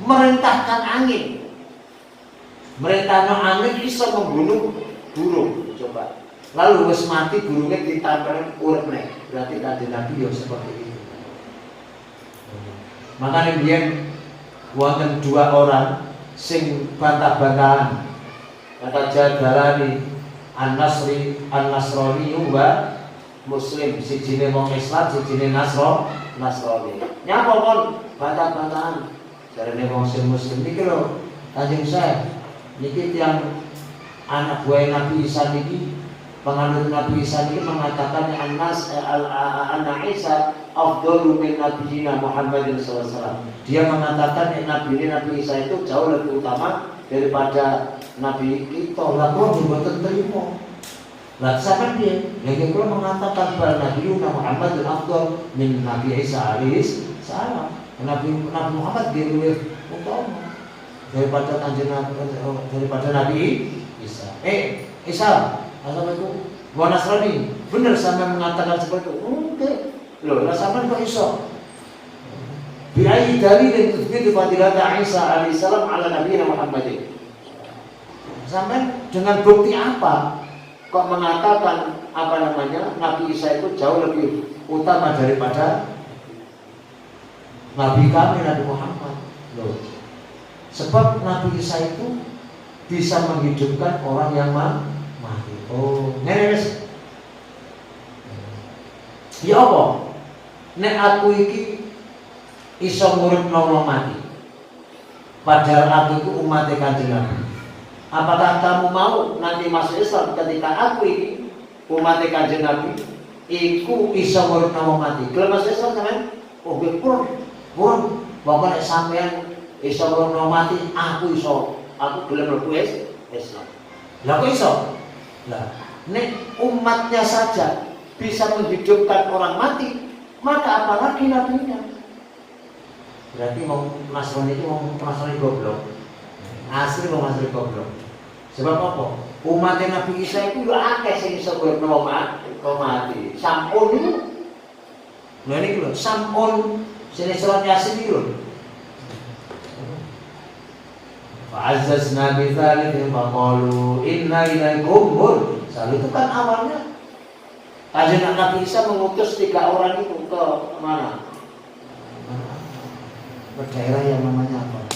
Merintahkan angin. Merintahkan angin iso membunuh burung. Coba. Lalu wis mati burungnya ditambah urip meneh. Berarti kanjeng Nabi yo seperti itu. Makanya biyen wonten dua orang sing bantah-bantahan. Kata Jadalani An-Nasrani wa Muslim, sijine wong Islam, sijine Nasrani. Nyapa kon bantah-bantahan. Jarene wong sing Muslim niki lho, Kanjeng Syekh, niki tiyang anak buah Nabi Isa niki, penganut Nabi Isa ini mengatakan Anna Isa afdalu min nabiyina Muhammadin SAW. Dia mengatakan Nabi Isa itu jauh lebih utama daripada Nabi kita. Lah kok mboten terima. Lah sampean piye? Lha kula mengatakan bahwa Nabi Muhammadin afdal min Nabi Isa alaihi salam. Nabi Muhammad dia lebih utama daripada Nabi Isa. Isa Assalamualaikum. Wa Nasrani. Benar sama mengatakan seperti itu. Oke. Loh, lah sampean kok iso? Bi ayyi dalil tuthbitu fadilata Isa alaihi salam ala nabiyina Muhammadin. Sampean dengan bukti apa kok mengatakan Nabi Isa itu jauh lebih utama daripada Nabi kami Nabi Muhammad? Loh. Sebab Nabi Isa itu bisa menghidupkan orang yang mati. Oh, nenes. Ya apa? Nek aku iki iso nguripno wong mati. Padahal aku itu umat Kanjeng Nabi. Apakah kamu mau nanti masuk Islam ketika aku ini umat Kanjeng Nabi iku iso nguripno wong mati? Gelem masuk Islam sampean? Oh, nggih purun. Pokoke sampean iso nguripno mati, aku gelem mlebu Islam. Lah kok iso? Nah, nek umatnya saja bisa menghidupkan orang mati, maka apalagi nabinya? Berarti mau Nasrani itu mau Nasrani goblok. Asli mau Nasrani goblok. Sebab apa? Umatnya Nabi Isa itu ya akeh sing iso nguripno mati. Sampun itu. Lha niki lho, sampun sing surat Yasin iki lho. Fa'azzazna bitsalihin faqalu inna ilaikum mursal. Itu kan awalnya Kanjeng Nabi Isa mengutus 3 orang itu ke mana? Ke daerah yang namanya apa?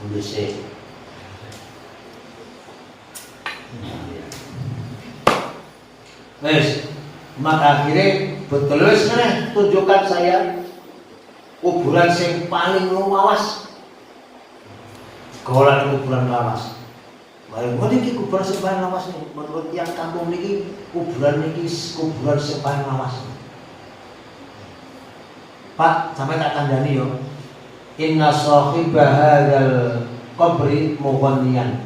Buse. Maka akhirnya betul wis meneh tunjukkan saya kuburan sing paling luas. Golan kuburan lawas. Mari niki kuburan sing paling lawas nih. Menurut yang kampung niki kuburan sing paling lawas. Pak, sampai tak kandhani yo. Inna sahiba hadzal qabri mughanniyan.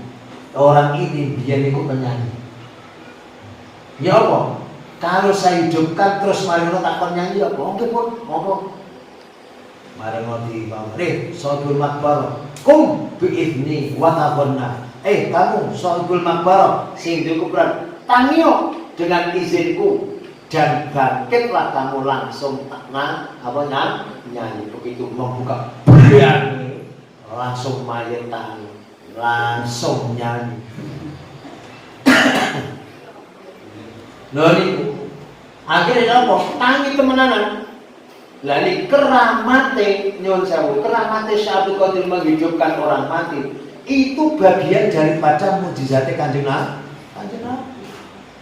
Orang ini biyen niku penyanyi. Ya apa? Kalau saya hidupkan terus mari ngono takon nyanyi apa? Oke pun, monggo. Mari ngoti Bang. Sahibul Makbarah. Kum biizni wa taqonna. Kamu sahibul Makbarah sing di kuburan. Tangio dengan izinku dan bangkitlah kamu langsung nyanyi. Begitu membuka belian langsung mayat tangi, langsung nyanyi. Lha niku akhirnya apa? Tangi temenanan. Lah ini keramate nyuwun sewu, keramate Syekh Qadir menghidupkan orang mati. Itu bagian daripada mukjizate Kanjeng Nabi.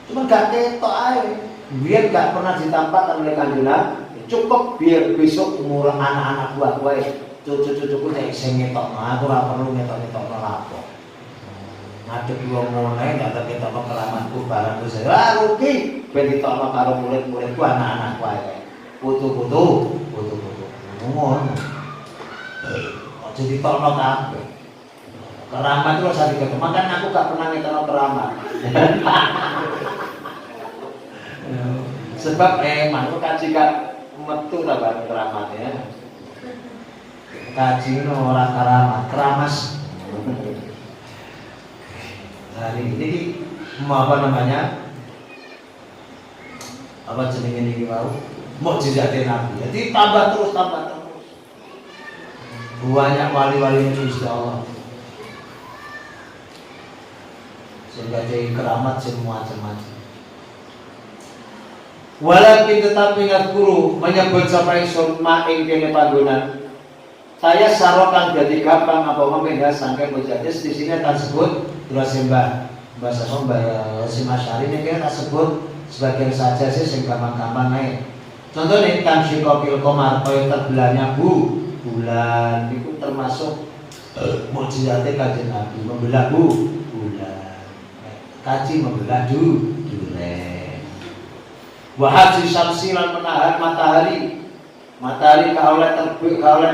Cuma gak ketok ae. Biar gak pernah ditampakkan oleh Kanjeng Nabi. Cukup biar besok umur anak-anak buah wae, cucu-cucuku nek sing ngetokno, aku ora perlu ngetok-ngetokno lapo. Ngadep wong ngene gak ketokno keramatku barang wis. Rugi ben ditokno karo murid-muridku anak-anakku ae. Putu-putu. Ngono. Aja ditokno kabeh. Keramat itu harus diketok. Makanya aku gak pernah ngetokno keramat. Sebab emang kaji gak metu ta bareng keramat ya. Kaji no ora keramat, keramas. Hari ini apa namanya? Apa jenenge niki wau? Mukjizate Nabi. Jadi tambah terus. Banyak wali-wali itu insyaallah. Sehingga jadi keramat semua macam-macam. Walakin tetapi ngakuru menyebut sampai surma ing kene panggonan. Saya sarokan jadi gampang apa membedah sangke mujadis di sini tak sebut terus sembah bahasa Mbah Simasyari ini kan tak sebut sebagian saja sih sing gampang-gampang ae. Contohnya tamsyikopil komar kaya terbelahnya bulan itu termasuk mukjizate Kanjeng Nabi membelah bulan. Kaji membelah duren. Wahaj syamsilan menahan matahari ka oleh terbit, ka oleh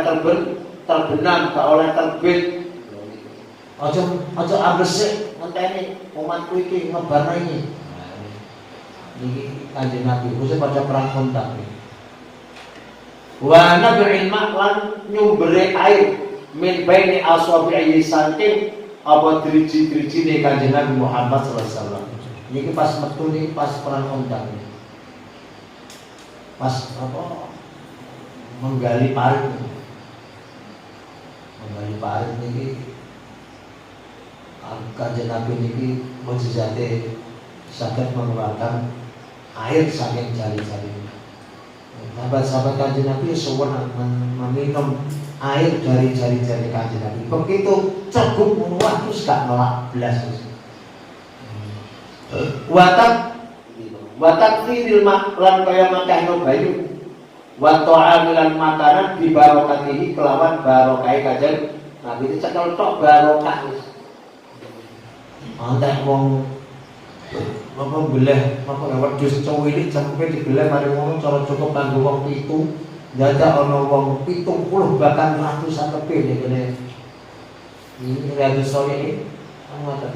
terbenam, ka oleh terbit. Aja ambesik ngenteni umatku iki ngebarno iki. Niki Kanjeng Nabi khusus pada perang Kontak. Wa nabril ma'lan nyumbere air min baini aswabi'i saking apa driji-drijine Kanjeng Nabi Muhammad sallallahu alaihi wasallam. Niki pas metu niki pas perang Kontak. Pas apa menggali parit niki Kanjeng Nabi niki mukjizate saged mengeluarkan air saking jari-jari. Sahabat-sahabat Kanjeng Nabi sewenang meminum air dari jari-jari Kanjeng Nabi. Begitu cegup menuah terus gak nolak belas. Watak firil maklan kaya makahno bayu. Wa ta'amilan makanan bi barokatihi kelawan barokai Kanjeng Nabi itu cekel tok barokah wis. Antek wong apa belah apa wedhus cowili sampe dibelah mari ngono cara cukup kanggo wong 7 dadak ana wong 70 bahkan ratusan lebih ya kene ini Riyadhus Shalihin ngoten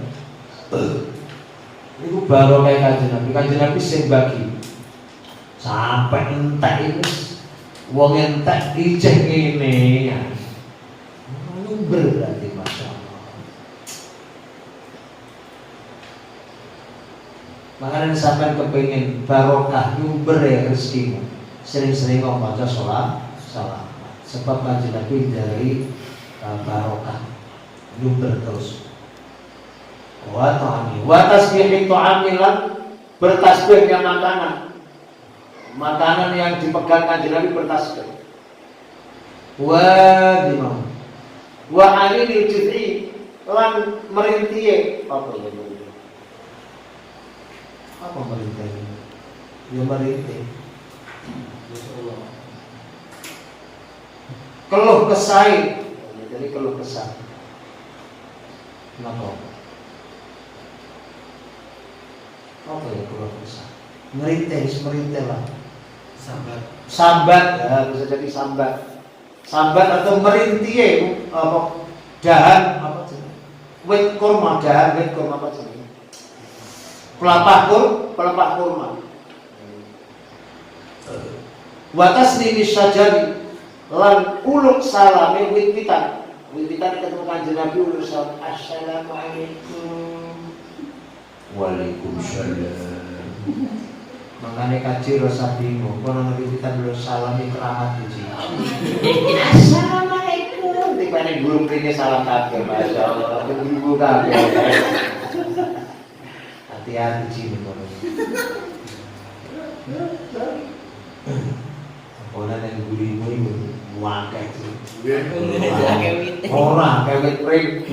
niku barokah Kanjeng Nabi sing bagi sampai entek iki wong entek ijeh ngene ya berarti makanya sampai kepingin barokah nyumber ya rezekimu sering-sering membaca sholat sebab Kanjeng Nabi dari barokah nyumber terus wa tasbih ta'amilan bertasbihnya makanan yang dipegang Kanjeng Nabi bertasbih wa anil juz'i lan merintiye apa merintih ini? Ya merintih. Keluh kesah. Jadi keluh kesah. Kenapa? Apa ya kalau bisa? Merintih lah. Sambat Ya, bisa jadi sambat atau merintih apa dahan apa jenis? Wit kurma apa jenis? Pelepah kurma. Watas nini sajari lan uluk salame wit-witan ketemu Kanjeng Nabi uluk salam assalamualaikum waalaikumsalam. Makanya kaji rasa bingung kono wit-witan uluk salame keramat uji assalamualaikum dibanding guru kene salam kabeh masyaallah guru kabeh hati-hati sih kono. Orang yang gurimu itu muangkai sih. Orang kewit ring.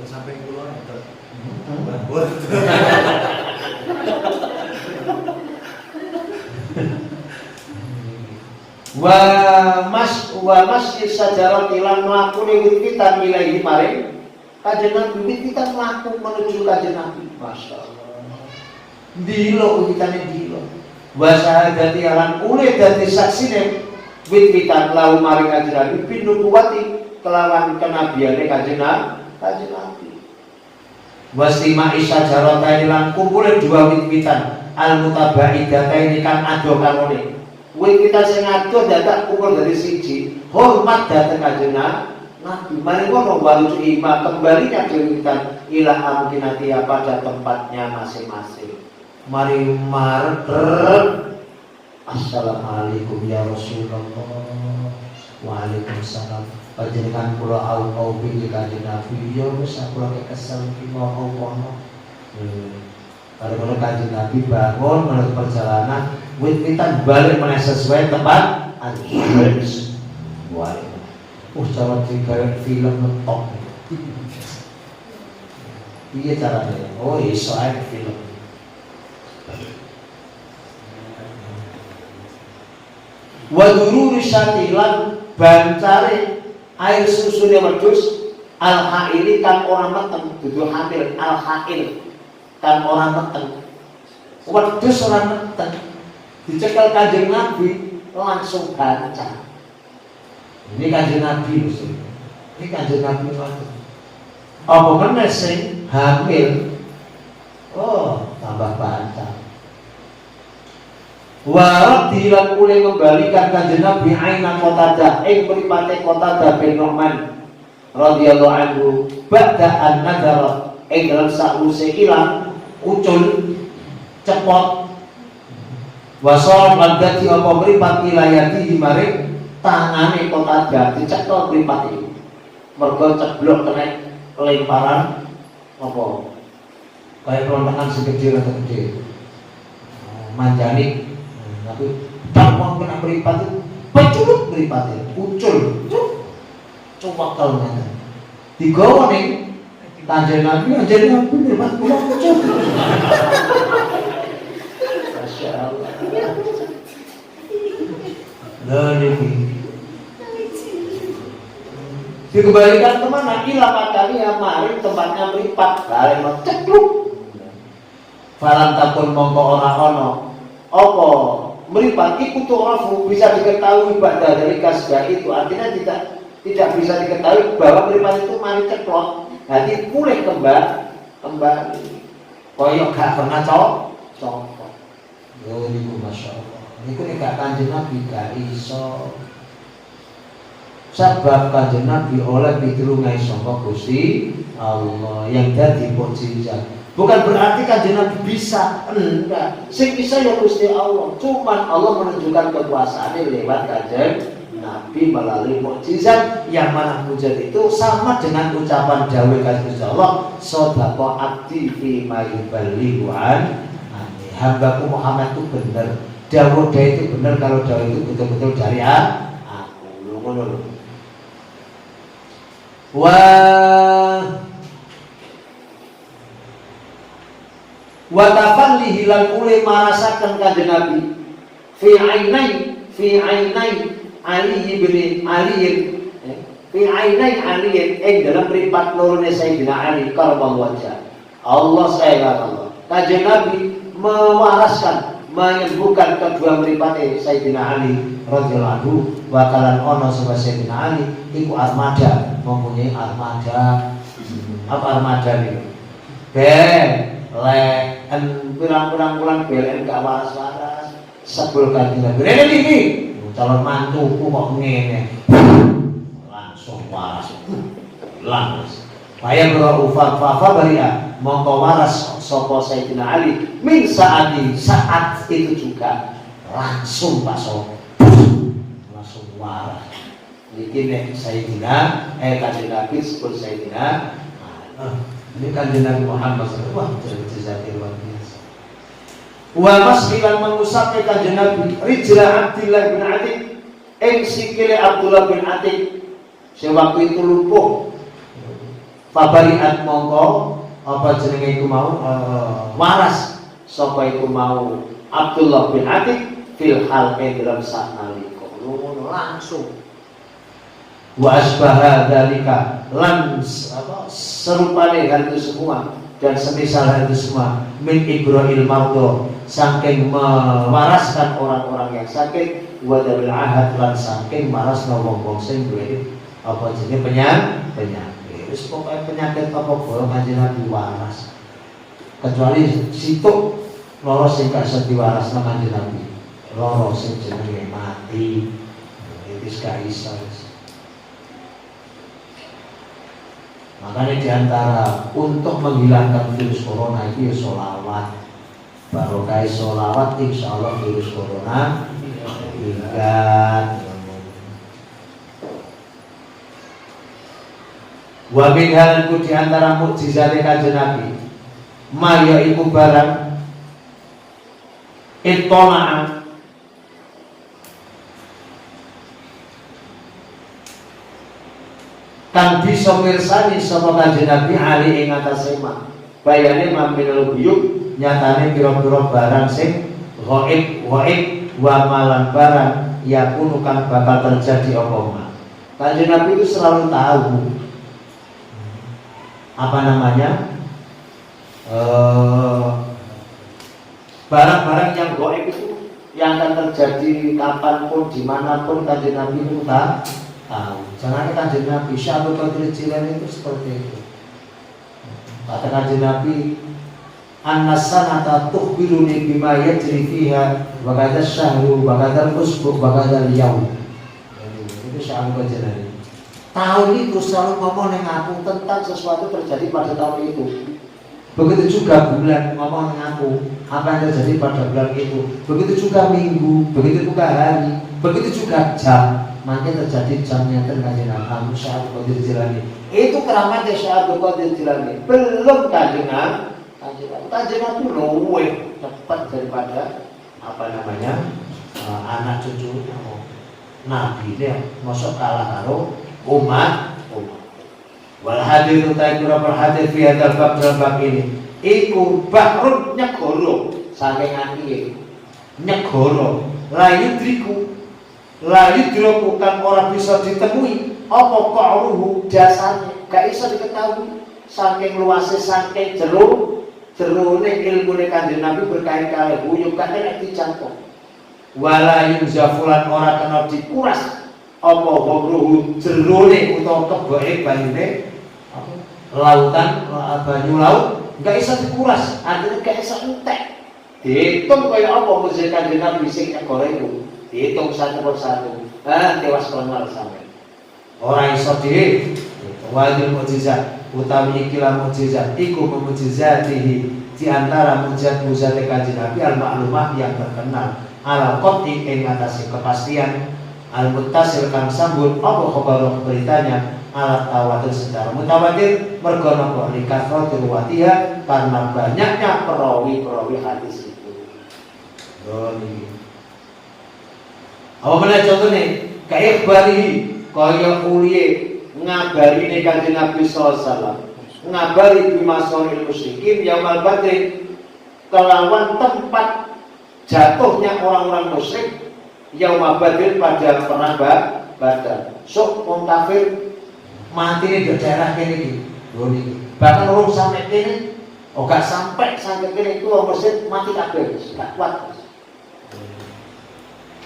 terus sampai keluar atau wa masjid sajarah tilang melaku wit-witan ilahi maring Kanjeng Nabi wit-witan melaku menuju Kanjeng Nabi. Masya Allah. Dilo wit-witane dilo. Wa syahadati alan ule dadi saksine wit-witan lahu maring Kanjeng Nabi binubuwati kelawan kenabiane Kanjeng Nabi. Wastima isyajarataini lan kumpule dua wit-witan al-mutabaidatain kan ado kanone. Wit-witan sing ado dadak kumpul dari siji, hormat dhateng Kanjeng Nabi. Mari ngono walu ima kembalinya wit-witan ila amkinati pada tempatnya masing-masing. Mari marter. Assalamualaikum ya Rasulullah. Waalaikumsalam. Panjenengan kula au pilih Kanjeng Nabi ya wis kula kesel iki mau ono. Kalau Kanjeng Nabi bangun menurut perjalanan wit-witan balik meneh sesuai tempat al-Quds. Cara digawe film ngetop. Iya caranya. Oh iso ae film. Wa dururi syatilan bancare air susune wedhus al-haili kan ora meteng dudu hamil al-hail kan ora meteng wedhus ora meteng dicekel Kanjeng Nabi langsung banca. Ini Kanjeng Nabi mesti. Ini Kanjeng Nabi apa meneh sing hamil tambah banca. Warab dilan ule kembalikan Kanjeng Nabi aina Qatadah ing mripate Qatadah bin Nu'man radhiyallahu anhu ba'da an nadara ing dalam sause ilang ucul cepot wasol mandati apa mripat ilayati maring tangane Qatadah dicekel mripat iki mergo ceblok kena lemparan apa kaya rontangan segede manjani. Tapi tak mau kena beripat itu, peculuk beripatnya, ucul, coba kalau nanti digawa nih, Kanjeng Nabi beripat pulang ucul. Masya Allah. Lalu dikembalikan kemana? Ila makani yang mari tempatnya beripat, balik cekluk. Falam takun mongko ora ono, apa? Meripat ikut rafu bisa diketahui pada dari kasbah itu artinya tidak bisa diketahui bahwa meripat itu mari ceklok nanti pulih kembali koyok gak pernah copot. Oh niku Masya Allah niku nek Kanjeng Nabi gak iso sebab Kanjeng Nabi oleh pitulungan saka Gusti Allah yang dadi mukjizat. Bukan berarti Kanjeng Nabi bisa, enggak. Sing bisa ya Gusti Allah. Cuman Allah menunjukkan kekuasaannya lewat Kanjeng Nabi melalui mukjizat yang mana mukjizat itu sama dengan ucapan dawuh Gusti Allah, "Shadaqa abdi fi ma yuballighu an." Hambaku Muhammad itu benar. Dawuh dia itu benar kalau dawuh itu betul-betul dari aku. Ngono. Watafan lihilan ule marasakan Kanjeng Nabi fi ainai Ali bin fi ainai Ali dalam mripat lorone Sayyidina Ali karamallahu wajah. Allah sayang Allah. Kanjeng Nabi mewaraskan, menyembuhkan kedua mripate Sayyidina Ali radhiyallahu anhu. Bakalan ono sama Sayyidina Ali iku armada, mempunyai armada. Apa armada ini? Pirang-pirang bulan BLN gak waras-waras. Sebel Kanjeng Nabi. Rene iki calon mantuku kok ngene. Langsung waras. Langsung. Faya bro ufa baria mongko waras sapa Sayyidina Ali min saat itu juga langsung pasok langsung waras. Niki nek Sayyidina Kanjeng Nabi sebut Sayyidina ini Kanjeng Nabi Muhammad sallallahu alaihi wasallam. Wa mashilan mengusapnya Kanjeng Nabi rijla Abdullah bin Atik sikile Abdullah bin Atik sewaktu itu lumpuh. Fabariat mongko apa jenenge iku mau waras sapa iku mau Abdullah bin Atik fil hal dalam saknalika ngono langsung. Wa asbaha dalika lan serupane hal itu semua dan semisal hal itu semua min ibrahil mardo saking mewaraskan orang-orang yang sakit wa dabil ahad lan saking marasna wong-wong sing duwe apa jenenge penyakit. Wis pokoke penyakit apa bae Kanjeng Nabi waras. Kecuali situ loro sing gak iso diwarasna Kanjeng Nabi. Loro sing jenenge mati. Wis gak iso. Makanya diantara untuk menghilangkan virus corona itu ya sholawat. Barokah sholawat insya Allah virus corona hilang. Wa min halanku diantara mukjizat Kanjeng Nabi maya iku barang itola'an kan bisa mirsani sapa Kanjeng Nabi ali ing atase mak bayane maminul buyuk nyatane pira-pira barang sing ghaib wa malan barang yakunu kang bakal terjadi apa mak. Kanjeng Nabi itu selalu tahu apa namanya barang-barang yang gaib itu yang akan terjadi kapanpun dimanapun Kanjeng Nabi itu tahu. Jangan Kanjeng Nabi Syaikhul Qadir Jilani itu seperti itu. Kata Kanjeng Nabi an-nasanata tukhbiruni bima yajri fiha wa kadza syahru wa kadza usbu wa kadza yaum. Itu Syaikhul Qadir Jilani. Tahun itu selalu ngomong dengan aku tentang sesuatu terjadi pada tahun itu. Begitu juga bulan ngomong dengan aku apa yang terjadi pada bulan itu. Begitu juga minggu, begitu juga hari, begitu juga jam. Mungkin terjadi jamnya terkait kamu Syaikhul Qadir Jilani. Itu keramatnya Syaikhul Qadir Jilani. Belum Kanjeng Nabi luwih cepat daripada apa namanya anak cucu Nabi dia masuk kalah karo umat. Wal hadir utai kura berhadir fi hadzal bab dalam bab ini iku bahrun nyegoro saking ati nyegoro layu driku kan ora bisa ditemui apa qauruhu dasarnya gak iso diketahui saking luase saking jerone ilmune Kanjeng Nabi berkali-kali buyuk kan nek dicangkok wala yunzafulan ora kena dikuras apa wabruhu jerone utawa keboke banyune lautan banyu laut enggak bisa dikuras artinya enggak bisa entek dihitung kaya apa mujizat Kanjeng Nabi sing negara itu dihitung satu persatu tewas keluar sampai orang iso wajib mujizat utawi ikilah mujizat iku mujizatihi di antara mujizat Kanjeng Nabi al-ma'lumah yang terkenal ala qati ing atase kepastian al-muttasil kang sambut apa khabar beritanya alat tawatir secara mutawatir mergo napa likafratir watiha karena banyaknya perawi-perawi hadis itu. Apa meneh contone kaya bari kaya uliye ngabari ning Kanjeng Nabi sallallahu alaihi wasallam ngabari bimasoril musyrikin yaumal badri kelawan tempat jatuhnya orang-orang musyrik yaumul badri pada perang Badar. Sok wong kafir mati di daerah kene iki. Bahkan urung sampai kene, gak sampai kene itu wong Mesir mati kabeh, gak kuat.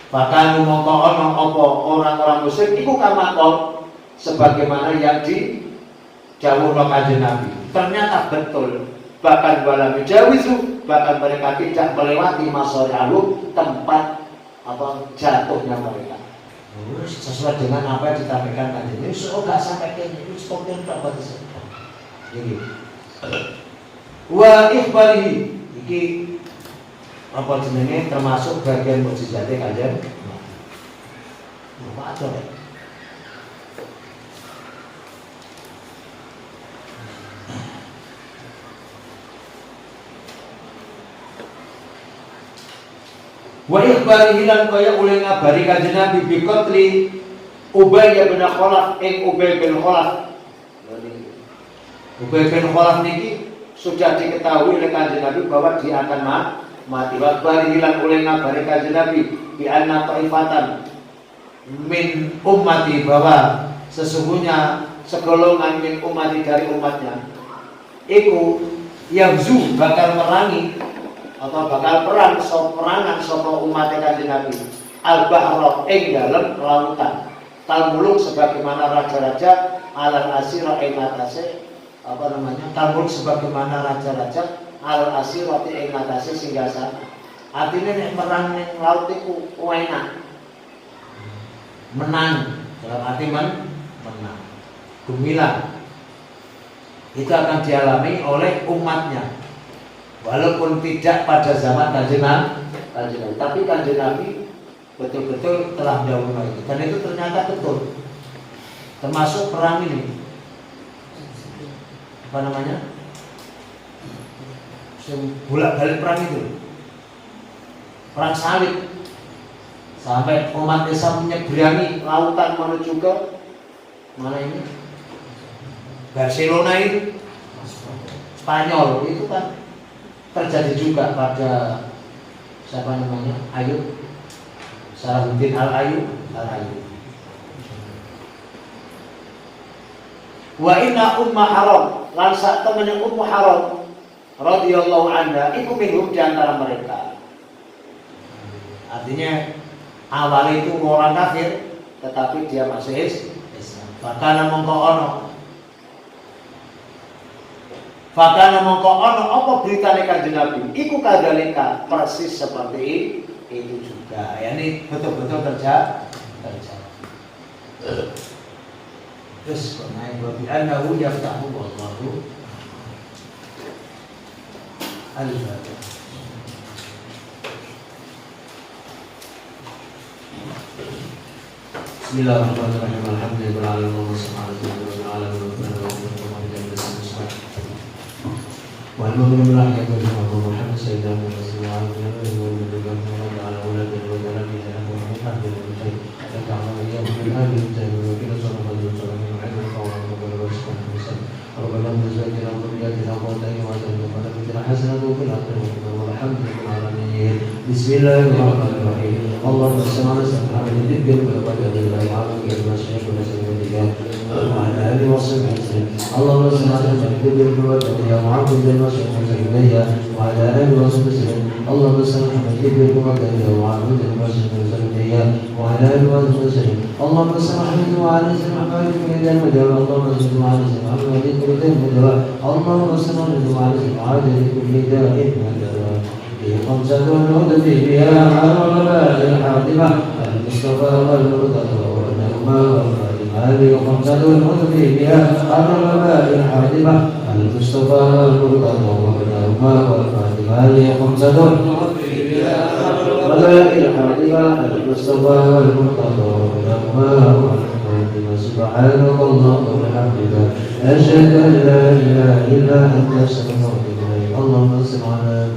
Bahkan mongko ana apa orang-orang Mesir iku kamakon sebagaimana yang dijawuhna Kanjeng Nabi. Ternyata betul. Bahkan walam jawizu, bahkan mereka tidak melewati masori'alu tempat jatuhnya mereka. Sesuai dengan apa yang ditampilkan Kanjeng Nabi. Gak sampai kene, wis koken tok batas. Iki. Wa ikhbarihi iki apa jenenge termasuk bagian mukjizate Kanjeng Nabi. Apa aja ya? Wa ikhbarihi lan kaya oleh ngabari Kanjeng Nabi bi qatli Ubay bin Khalaf Ubay bin Khalaf. Ubay bin Khalaf niki sudah diketahui oleh Kanjeng Nabi bahwa dia akan mati. Wa ikhbarihi lan oleh ngabari Kanjeng Nabi bi anna ta'ifatan min ummati, bahwa sesungguhnya segolongan min ummati dari umatnya iku yamzu bakal merangi atau bakal perangan sapa umat Kanjeng Nabi al-bahra ing dalem lautan talmulung sebagaimana raja-raja alal asira ing atase talmulung sebagaimana raja-raja alal asira ing atase singgasana. Artinya nek perang ning laut iku enak. Menang dalam arti menang, gemilang itu akan dialami oleh umatnya, walaupun tidak pada zaman Kanjeng Nabi, tapi Kanjeng Nabi betul-betul telah mendahului itu, dan itu ternyata betul, termasuk perang ini, bolak-balik perang itu, perang salib. Sampai umat Islam menyeberangi lautan menuju ke mana ini? Barcelona itu, Spanyol itu kan terjadi juga pada siapa namanya? Ayub, Salahuddin Al-Ayyub. Wa inna umma haram lan sak temene ummu haram radhiyallahu anha iku minhum di antara mereka. Artinya awal itu orang kafir, tetapi dia masuk Islam. Fakana mongko ono apa beritane Kanjeng Nabi? Iku kadalika persis seperti itu juga. Ya, ini betul-betul terjadi. Terus naik wa bi annahu yaftahu wallahu al-Fatihah. Bismillahirrahmanirrahim. Alhamdulillahirabbil alamin wassalatu Bismillahirrahmanirrahim. Allahumma shalli ala sayyidina خمسة ونود بها عربات الحاطمة المصطفى والمرتضى والنعمى والفاطمة هذه خمسة ونود بها عربات الحاطمة المصطفى والمرتضى والنعمى والفاطمة هذه خمسة ونود بها عربات الحاطمة المصطفى والمرتضى والنعمى والفاطمة سبحانك اللهم وبحمدك أشهد أن لا إله إلا أنت أستغفرك اللهم صل على